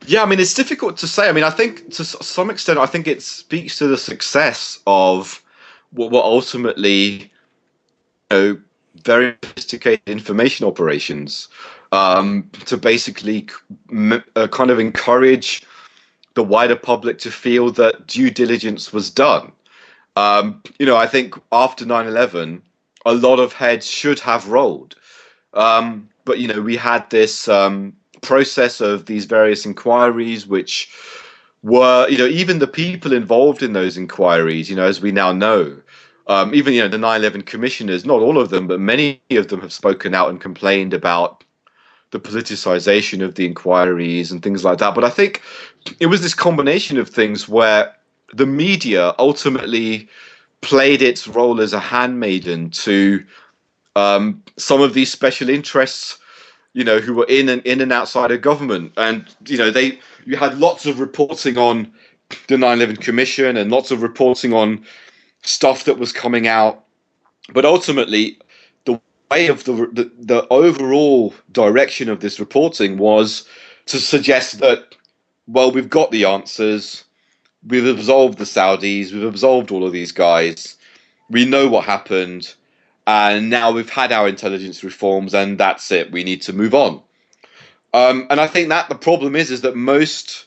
Yeah, I mean, it's difficult to say. I mean, I think to some extent, I think it speaks to the success of what ultimately, very sophisticated information operations, to basically kind of encourage the wider public to feel that due diligence was done. I think after 9/11, a lot of heads should have rolled. But, we had this process of these various inquiries, which were, even the people involved in those inquiries, as we now know, even, the 9/11 commissioners, not all of them, but many of them have spoken out and complained about the politicization of the inquiries and things like that. But I think it was this combination of things where the media ultimately played its role as a handmaiden to some of these special interests, who were in and outside of government. And, you had lots of reporting on the 9/11 Commission and lots of reporting on stuff that was coming out. But ultimately, the way of the overall direction of this reporting was to suggest that, well, we've got the answers. We've absolved the Saudis. We've absolved all of these guys. We know what happened. And now we've had our intelligence reforms, and that's it. We need to move on. And I think that the problem is that most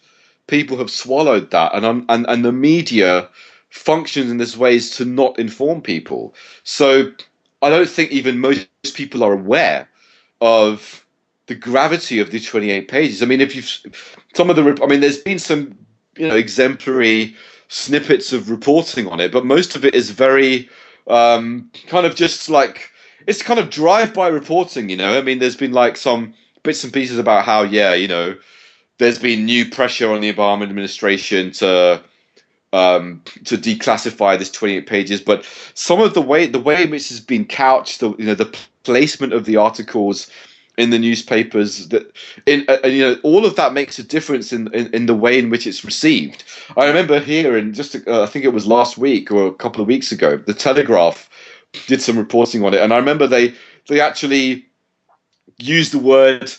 people have swallowed that, and the media functions in this ways to not inform people. So I don't think even most people are aware of the gravity of the 28 pages. I mean, there's been some, exemplary snippets of reporting on it, but most of it is very kind of just like, it's kind of drive-by reporting, I mean, there's been like some bits and pieces about how, there's been new pressure on the Obama administration to declassify this 28 pages, but some of the way in which it's been couched, the placement of the articles in the newspapers, all of that makes a difference in the way in which it's received. I remember hearing I think it was last week or a couple of weeks ago, the Telegraph did some reporting on it, and I remember they actually used the word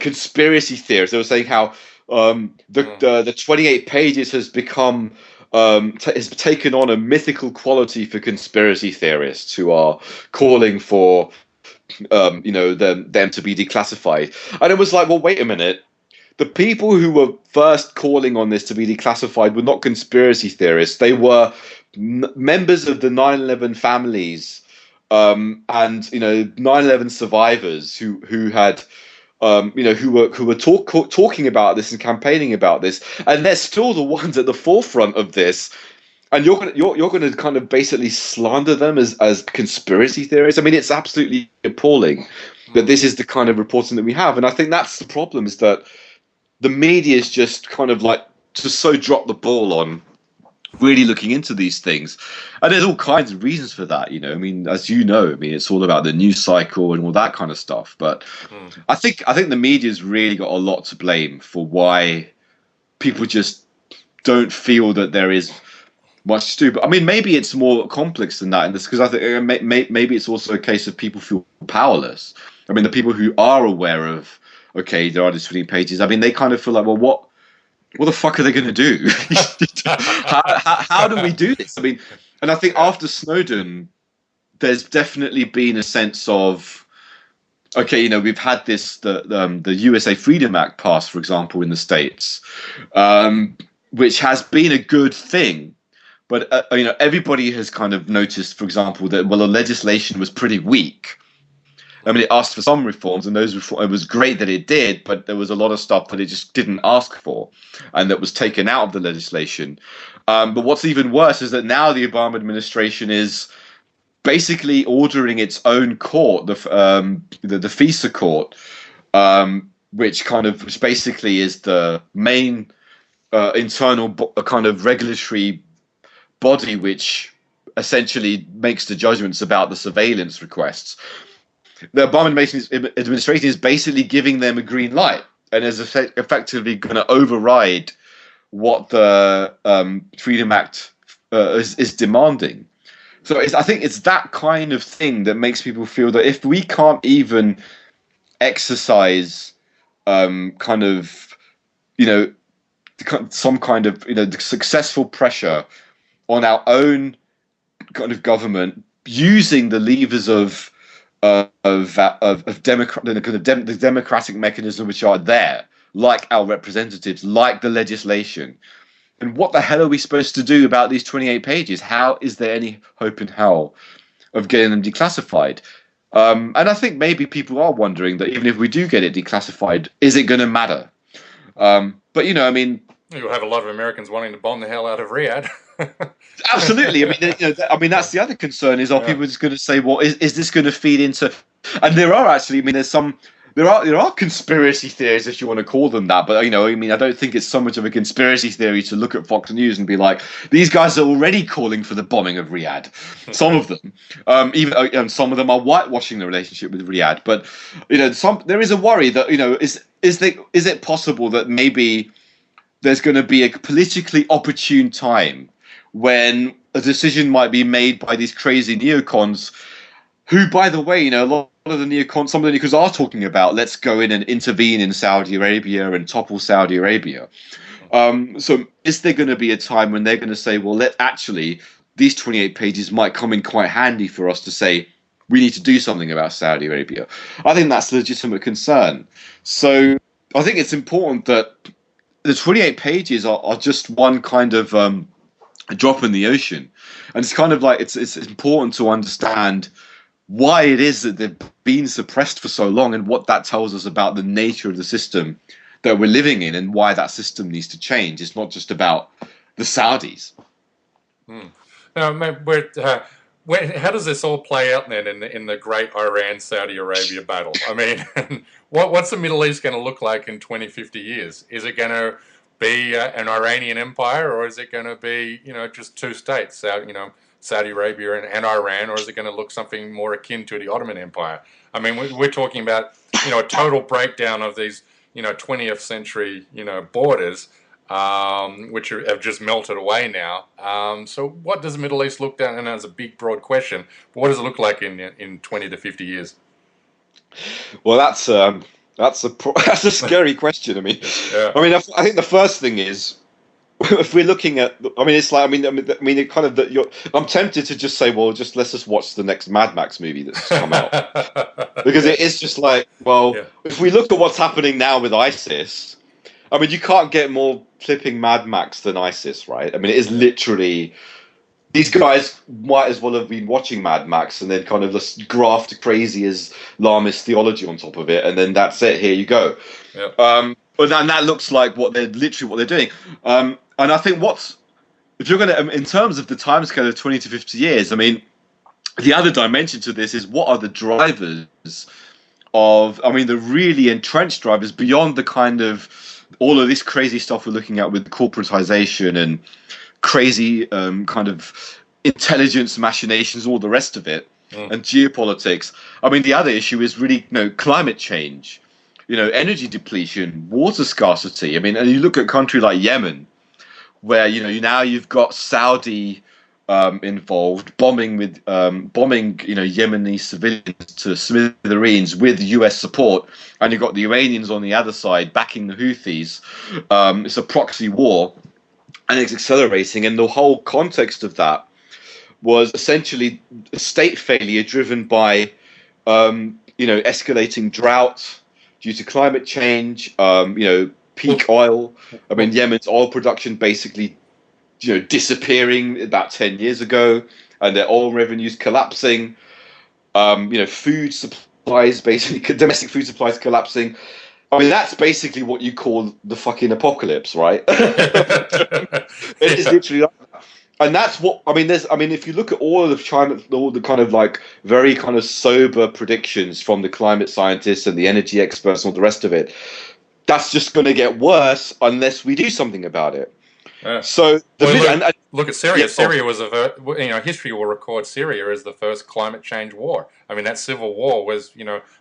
conspiracy theorists. They were saying how the 28 pages has become has taken on a mythical quality for conspiracy theorists who are calling for them to be declassified. And it was like, well, wait a minute. The people who were first calling on this to be declassified were not conspiracy theorists. They were members of the 9/11 families, and 9/11 survivors who had who were talking about this and campaigning about this, and they're still the ones at the forefront of this. And you're going to kind of basically slander them as conspiracy theorists. I mean, it's absolutely appalling that this is the kind of reporting that we have. And I think that's the problem, is that the media is just kind of like just so dropped the ball on really looking into these things. And there's all kinds of reasons for that, I mean, as you know, I mean, it's all about the news cycle and all that kind of stuff. But I think the media's really got a lot to blame for why people just don't feel that there is much to do. But I mean, maybe it's more complex than that in this, because I think maybe it's also a case of people feel powerless. I mean, the people who are aware of, okay, there are these 15 pages, I mean, they kind of feel like, well, what the fuck are they going to do? how do we do this? I mean, and I think after Snowden, there's definitely been a sense of, okay, we've had the USA Freedom Act passed, for example, in the States, which has been a good thing. But, everybody has kind of noticed, for example, that, well, the legislation was pretty weak. I mean, it asked for some reforms, and it was great that it did, but there was a lot of stuff that it just didn't ask for, and that was taken out of the legislation. But what's even worse is that now the Obama administration is basically ordering its own court, the FISA court, which basically is the main internal kind of regulatory body which essentially makes the judgments about the surveillance requests. The Obama administration is basically giving them a green light and is effectively going to override what the Freedom Act is demanding. So I think it's that kind of thing that makes people feel that if we can't even exercise kind of you know, some kind of, the successful pressure on our own kind of government using the levers of the democratic mechanism which are there, like our representatives, like the legislation. And what the hell are we supposed to do about these 28 pages? How is there any hope in hell of getting them declassified? And I think maybe people are wondering that even if we do get it declassified, is it going to matter? But I mean, you'll have a lot of Americans wanting to bomb the hell out of Riyadh. Absolutely. I mean, that's the other concern is, are people just going to say, well, is this going to feed into? And there are actually, I mean, there are conspiracy theories, if you want to call them that. But I don't think it's so much of a conspiracy theory to look at Fox News and be like, these guys are already calling for the bombing of Riyadh. Some of them, even some of them are whitewashing the relationship with Riyadh. But there is a worry that is it possible that maybe there's going to be a politically opportune time when a decision might be made by these crazy neocons, who, by the way, a lot of the neocons, some of the neocons are talking about, let's go in and intervene in Saudi Arabia and topple Saudi Arabia. So is there going to be a time when they're going to say, well, these 28 pages might come in quite handy for us to say, we need to do something about Saudi Arabia? I think that's a legitimate concern. So I think it's important that the 28 pages are just one kind of a drop in the ocean. And it's kind of like it's important to understand why it is that they've been suppressed for so long and what that tells us about the nature of the system that we're living in and why that system needs to change. It's not just about the Saudis. Now, how does this all play out then in the great Iran-Saudi Arabia battle? I mean, what's the Middle East going to look like in 20, 50 years? Is it going to be an Iranian empire, or is it going to be, just two states, Saudi Arabia and Iran, or is it going to look something more akin to the Ottoman Empire? I mean, we're talking about, a total breakdown of these, 20th century, borders, which have just melted away now. So what does the Middle East look like? And that's a big, broad question. But what does it look like in 20 to 50 years? Well, that's a scary question. I mean, I think the first thing is, if we're looking at, it's like, it kind of I'm tempted to just say, well, let's just watch the next Mad Max movie that's come out, because it is just like, if we look at what's happening now with ISIS, I mean, you can't get more flipping Mad Max than ISIS, right? I mean, it is literally, these guys might as well have been watching Mad Max and then kind of just graft crazy Islamist theology on top of it, and then that's it. Here you go. But then that looks like what they're doing. And I think if you're going to, in terms of the timescale of 20 to 50 years, I mean, the other dimension to this is, what are the drivers the really entrenched drivers beyond the kind of all of this crazy stuff we're looking at with corporatization and crazy kind of intelligence machinations, all the rest of it, and geopolitics. I mean, the other issue is really, climate change, energy depletion, water scarcity. I mean, and you look at a country like Yemen, where now you've got Saudi involved, bombing Yemeni civilians to smithereens with US support, and you've got the Iranians on the other side backing the Houthis. It's a proxy war, and it's accelerating. And the whole context of that was essentially a state failure driven by escalating drought due to climate change, peak oil. I mean, Yemen's oil production basically disappearing about 10 years ago, and their oil revenues collapsing. Food supplies, basically domestic food supplies collapsing. I mean, that's basically what you call the fucking apocalypse, right? It is literally like that. And that's what if you look at all of the kind of like very kind of sober predictions from the climate scientists and the energy experts and all the rest of it, that's just going to get worse unless we do something about it. Yeah. So look at Syria. Yeah, Syria was history will record Syria as the first climate change war. I mean, that civil war was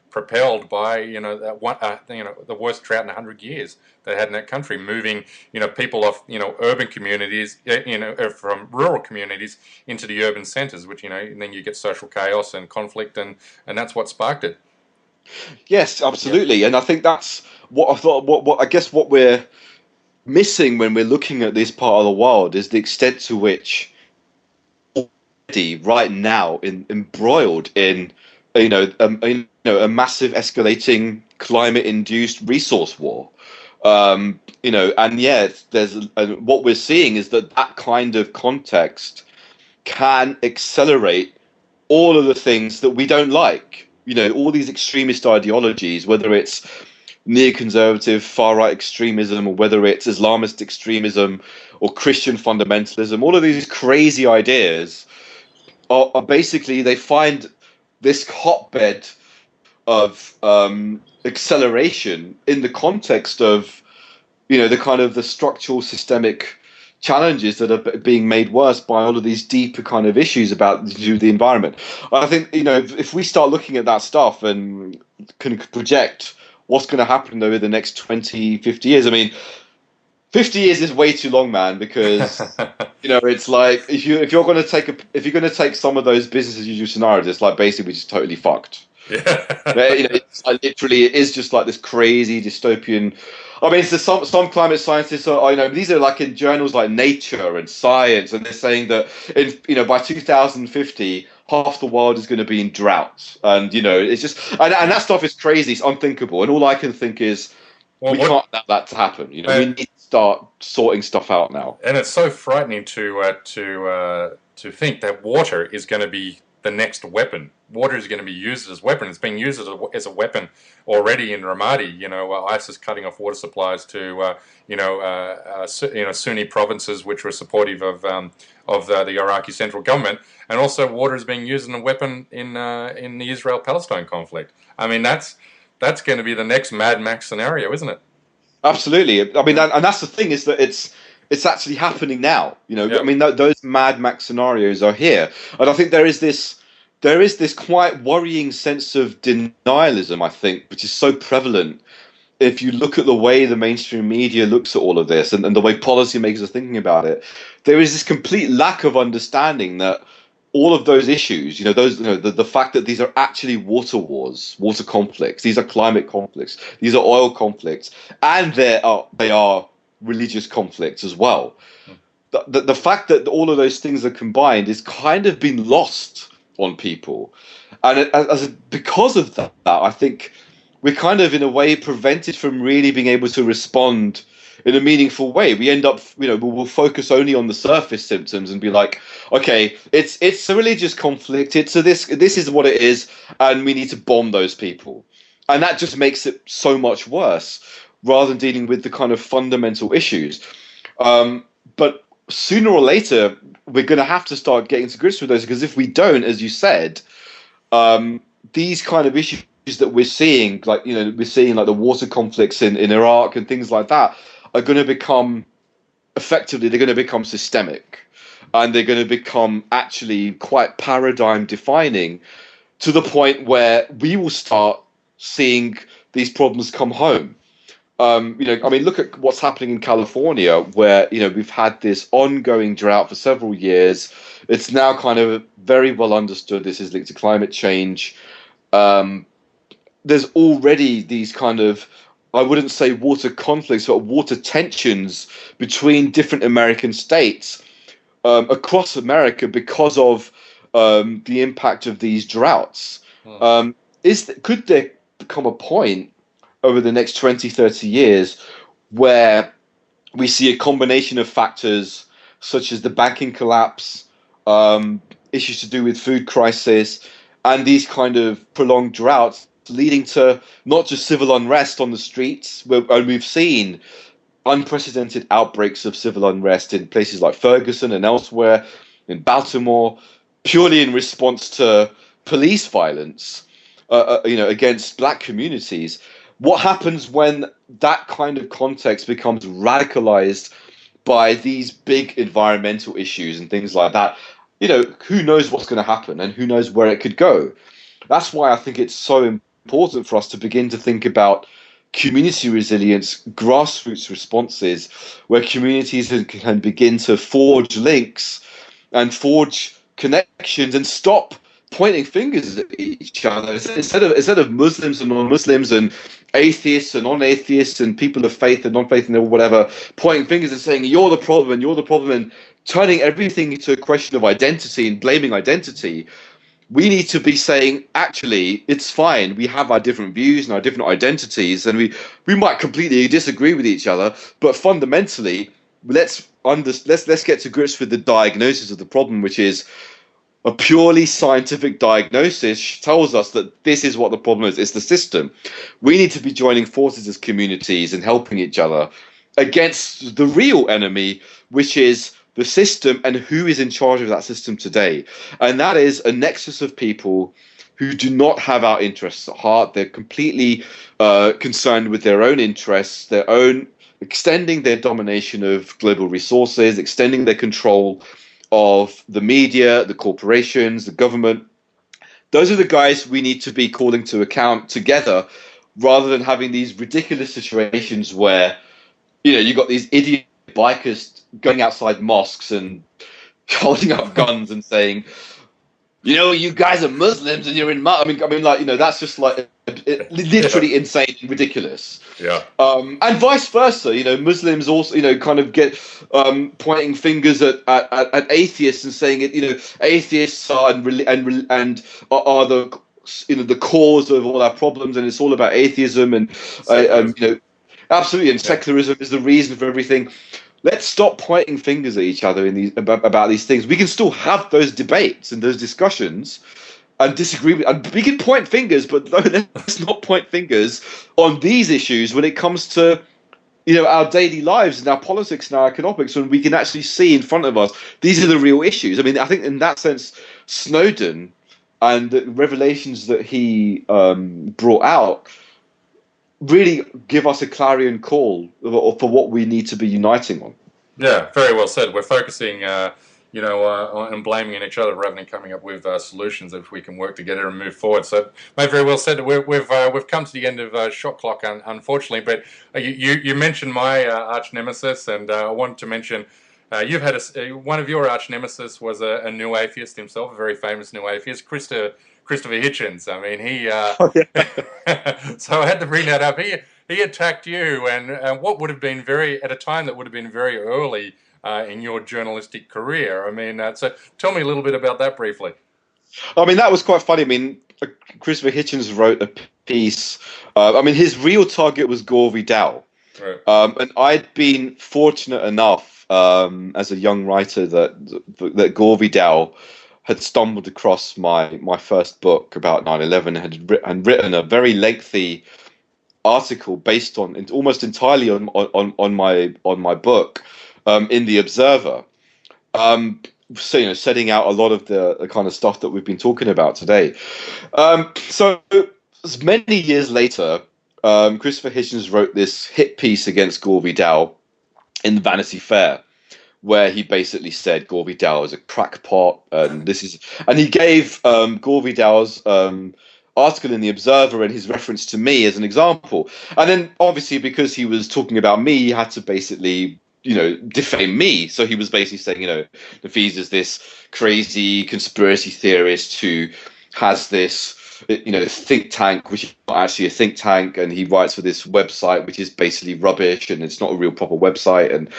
propelled by the worst drought in 100 years they had in that country, moving people off urban communities from rural communities into the urban centres, which and then you get social chaos and conflict, and that's what sparked it. Yes, absolutely. And I think that's what I thought. What I guess what we're missing when we're looking at this part of the world is the extent to which already right now embroiled in a massive escalating climate-induced resource war. And yet what we're seeing is that kind of context can accelerate all of the things that we don't like. All these extremist ideologies, whether it's neoconservative far-right extremism, or whether it's Islamist extremism or Christian fundamentalism, all of these crazy ideas are basically, they find this hotbed of acceleration in the context of the structural systemic challenges that are being made worse by all of these deeper kind of issues about the environment. I think if we start looking at that stuff and can project what's going to happen over the next 20, 50 years, I mean, 50 years is way too long, man, because it's like if you're going to take some of those business as usual scenarios, it's like basically we're just totally fucked. Yeah. It's like literally, it is just like this crazy dystopian. I mean, so some climate scientists are, these are like in journals like Nature and Science, and they're saying that by 2050 half the world is going to be in drought, and it's just and that stuff is crazy, it's unthinkable, and all I can think is we can't allow that to happen. We need to start sorting stuff out now. And it's so frightening to think that water is going to be the next weapon. Water is going to be used as a weapon. It's being used as a weapon already in Ramadi. ISIS cutting off water supplies to Sunni provinces which were supportive of the Iraqi central government, and also water is being used as a weapon in the Israel-Palestine conflict. I mean, that's going to be the next Mad Max scenario, isn't it? Absolutely. I mean, and that's the thing, is that it's actually happening now. I mean, those Mad Max scenarios are here, and I think there is this quite worrying sense of denialism, I think, which is so prevalent if you look at the way the mainstream media looks at all of this, and the way policymakers are thinking about it. There is this complete lack of understanding that all of those issues, the fact that these are actually water wars, water conflicts, these are climate conflicts, these are oil conflicts, and they are religious conflicts as well. The fact that all of those things are combined is kind of been lost on people, and because of that, I think we're kind of in a way prevented from really being able to respond in a meaningful way. We end up, we'll focus only on the surface symptoms and be like, okay, it's a religious conflict, this is what it is, and we need to bomb those people, and that just makes it so much worse rather than dealing with the kind of fundamental issues. But sooner or later, we're going to have to start getting to grips with those, because if we don't, as you said, these kind of issues that we're seeing, like the water conflicts in Iraq and things like that, are going to become systemic, and they're going to become actually quite paradigm defining, to the point where we will start seeing these problems come home. I mean, look at what's happening in California, where we've had this ongoing drought for several years. It's now kind of very well understood this is linked to climate change. There's already these kind of, I wouldn't say water conflicts, but water tensions between different American states across America because of the impact of these droughts. Could there become a point over the next 20, 30 years where we see a combination of factors such as the banking collapse, issues to do with food crisis, and these kind of prolonged droughts leading to not just civil unrest on the streets, and we've seen unprecedented outbreaks of civil unrest in places like Ferguson and elsewhere, in Baltimore, purely in response to police violence, against black communities. What happens when that kind of context becomes radicalized by these big environmental issues and things like that? Who knows what's going to happen, and who knows where it could go? That's why I think it's so important for us to begin to think about community resilience, grassroots responses, where communities can begin to forge links and forge connections and stop pointing fingers at each other instead of Muslims and non-Muslims and atheists and non-atheists and people of faith and non-faith and whatever, pointing fingers and saying you're the problem and turning everything into a question of identity and blaming identity. We need to be saying, actually, it's fine. We have our different views and our different identities, and we might completely disagree with each other, but fundamentally, let's get to grips with the diagnosis of the problem, which is a purely scientific diagnosis tells us that this is what the problem is. It's the system. We need to be joining forces as communities and helping each other against the real enemy, which is the system and who is in charge of that system today. And that is a nexus of people who do not have our interests at heart. They're completely concerned with their own interests, their own extending their domination of global resources, extending their control of the media, the corporations, the government. Those are the guys we need to be calling to account together, rather than having these ridiculous situations where, you got these idiot bikers going outside mosques and holding up guns and saying, you guys are Muslims and you're in. I mean, that's just like literally insane and ridiculous. Yeah. And vice versa, Muslims also, kind of get pointing fingers at atheists and saying atheists are are the cause of all our problems, and it's all about atheism and absolutely, and secularism is the reason for everything. Let's stop pointing fingers at each other about these things. We can still have those debates and those discussions and disagree. And we can point fingers, but let's not point fingers on these issues when it comes to our daily lives and our politics and our economics, when we can actually see in front of us these are the real issues. I mean, I think in that sense, Snowden and the revelations that he brought out really give us a clarion call for what we need to be uniting on. Yeah, very well said. We're focusing, on blaming each other rather than coming up with solutions if we can work together and move forward. So, mate, very well said. We've come to the end of Shot Clock, unfortunately. But you mentioned my arch nemesis, and I wanted to mention you've had one of your arch nemesis was a new atheist himself, a very famous new atheist, Christopher Hitchens. I mean, he. So I had to bring that up. He attacked you, and what would have been at a time that would have been very early in your journalistic career. I mean, so tell me a little bit about that briefly. I mean, that was quite funny. I mean, Christopher Hitchens wrote a piece. His real target was Gore Vidal. Right. And I'd been fortunate enough as a young writer that Gore Vidal had stumbled across my first book about 9/11 and written a very lengthy article based on almost entirely on my book in the Observer. So setting out a lot of the kind of stuff that we've been talking about today. So many years later, Christopher Hitchens wrote this hit piece against Gore Vidal in Vanity Fair, where he basically said Gore Vidal is a crackpot, and he gave Gore Vidal's article in the Observer and his reference to me as an example. And then obviously because he was talking about me, he had to basically defame me. So he was basically saying, Nafeez is this crazy conspiracy theorist who has this think tank, which is not actually a think tank, and he writes for this website which is basically rubbish and it's not a real proper website, and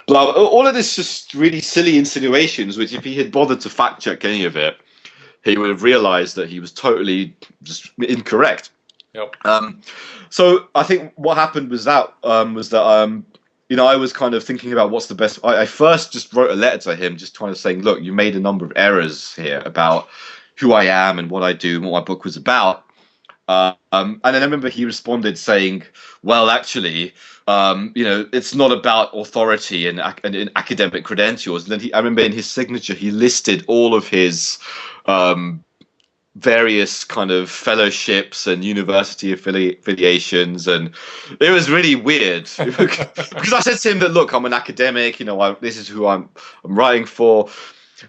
blah, all of this just really silly insinuations, which if he had bothered to fact check any of it, he would have realized that he was totally just incorrect. Yep. So I think what happened was that I was kind of thinking about what's the best. I first just wrote a letter to him, just trying to say, look, you made a number of errors here about who I am and what I do and what my book was about. And then I remember he responded saying, well, actually, it's not about authority and academic credentials. And then I remember in his signature, he listed all of his various kind of fellowships and university affiliations, and it was really weird because I said to him that, look, I'm an academic, this is who I'm writing for.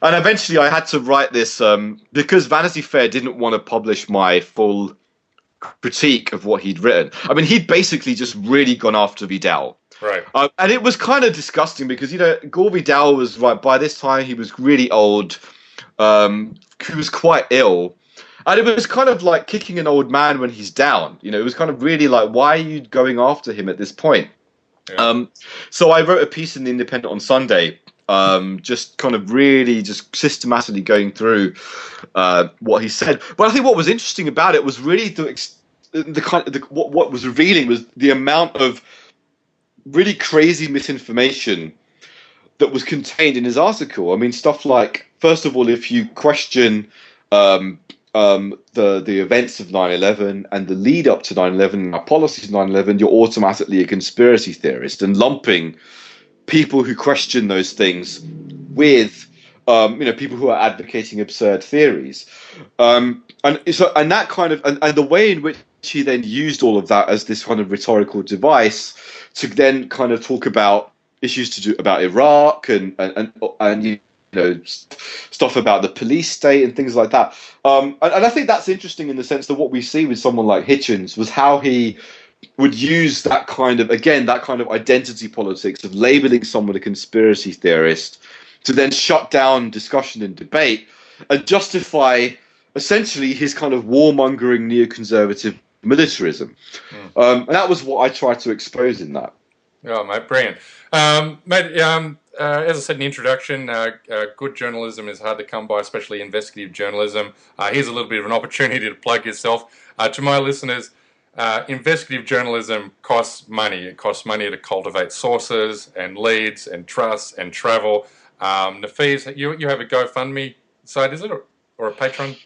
And eventually I had to write this because Vanity Fair didn't want to publish my full critique of what he'd written. I mean, he'd basically just really gone after Vidal. Right. And it was kind of disgusting because, Gore Vidal was, right, by this time he was really old, who was quite ill. And it was kind of like kicking an old man when he's down. You know, it was kind of really like, why are you going after him at this point? Yeah. So I wrote a piece in the Independent on Sunday, just kind of really just systematically going through what he said. But I think what was interesting about it was really what was revealing was the amount of really crazy misinformation that was contained in his article. I mean, stuff like, first of all, if you question the events of 9/11 and the lead up to 9/11 and our policies of 9/11, you're automatically a conspiracy theorist, and lumping people who question those things with people who are advocating absurd theories, and that kind of and the way in which he then used all of that as this kind of rhetorical device to then kind of talk about issues to do about Iraq and stuff about the police state and things like that. And I think that's interesting in the sense that what we see with someone like Hitchens was how he would use that kind of identity politics of labeling someone a conspiracy theorist to then shut down discussion and debate and justify essentially his kind of warmongering neoconservative militarism. And that was what I tried to expose in that. Oh, mate, brilliant. Mate, as I said in the introduction, good journalism is hard to come by, especially investigative journalism. Here's a little bit of an opportunity to plug yourself. To my listeners, investigative journalism costs money. It costs money to cultivate sources and leads and trust and travel. Nafeez, you have a GoFundMe site, is it, or a Patreon?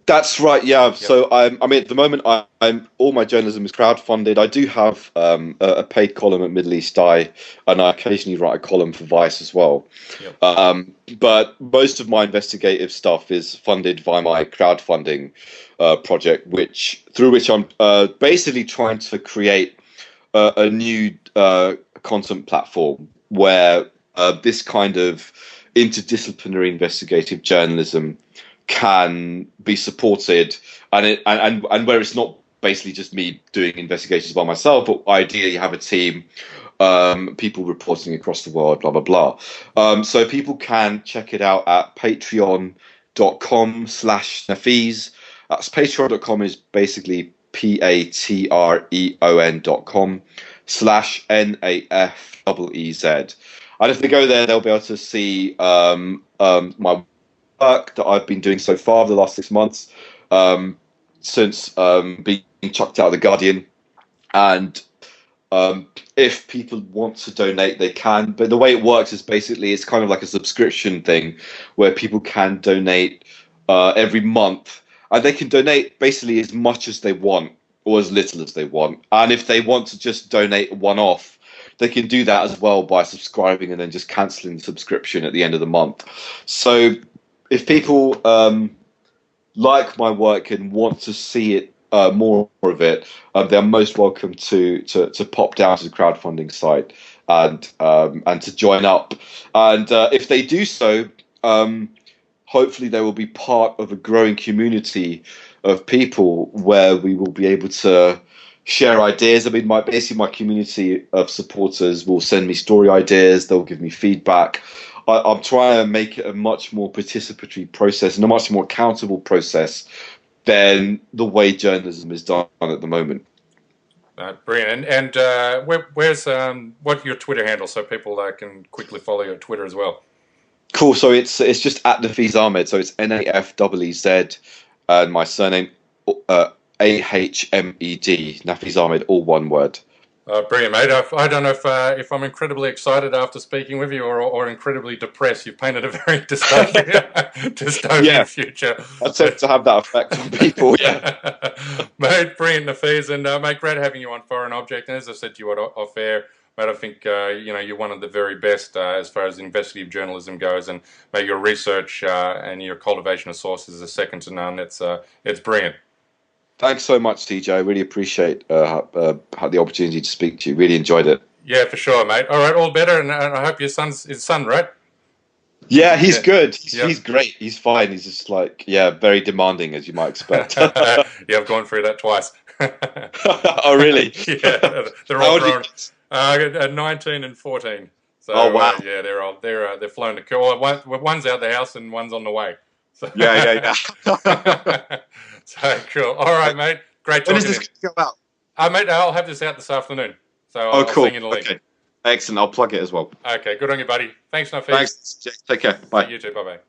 That's right, yeah. Yep. So I mean, at the moment, I'm all my journalism is crowdfunded. I do have a paid column at Middle East Eye, and I occasionally write a column for Vice as well. Yep. But most of my investigative stuff is funded via my crowdfunding project, through which I'm basically trying to create a new content platform where this kind of interdisciplinary investigative journalism can be supported, and where it's not basically just me doing investigations by myself, but ideally you have a team, people reporting across the world, blah, blah, blah. So people can check it out at patreon.com/Nafeez. That's patreon.com is basically patreon.com/NAFEEZ. And if they go there, they'll be able to see my work that I've been doing so far the last 6 months, since being chucked out of The Guardian. And if people want to donate, they can. But the way it works is basically it's kind of like a subscription thing where people can donate every month. And they can donate basically as much as they want or as little as they want. And if they want to just donate one-off, they can do that as well by subscribing and then just cancelling the subscription at the end of the month. So if people like my work and want to see it, more of it, they're most welcome to pop down to the crowdfunding site and to join up. And if they do so, hopefully they will be part of a growing community of people where we will be able to share ideas. I mean, my community of supporters will send me story ideas. They'll give me feedback. I'm trying to make it a much more participatory process and a much more accountable process than the way journalism is done at the moment. Brilliant. And where's what's your Twitter handle so people can quickly follow your Twitter as well? Cool. So it's just at Nafeez Ahmed. So it's NAFEEZ, and my surname AHMED. Nafeez Ahmed, all one word. Brilliant, mate. I don't know if I'm incredibly excited after speaking with you or incredibly depressed. You've painted a very dystopian future. I tend to have that effect on people, yeah. Mate, brilliant, Nafeez. And, mate, great having you on Foreign Object. And as I said to you off air, mate, I think, you're one of the very best as far as investigative journalism goes. And, mate, your research and your cultivation of sources is second to none. It's brilliant. Thanks so much, TJ. I really appreciate the opportunity to speak to you. Really enjoyed it. Yeah, for sure, mate. All right, all better, and I hope your son's right? Yeah, he's good. He's great. He's fine. He's just very demanding, as you might expect. Yeah, I've gone through that twice. Oh, really? Yeah, they're all grown. 19 and 14. So, oh, wow. Yeah, they're flown to cool. One's out the house and one's on the way. So, Yeah. so cool. All right, mate. Great talking When is to this you. going to go out? Mate, I'll have this out this afternoon. So Oh, I'll cool. send you the link. Okay. Excellent. I'll plug it as well. Okay, good on you, buddy. Thanks, Nafeez. Thanks. Take care. Bye. You too. Bye-bye.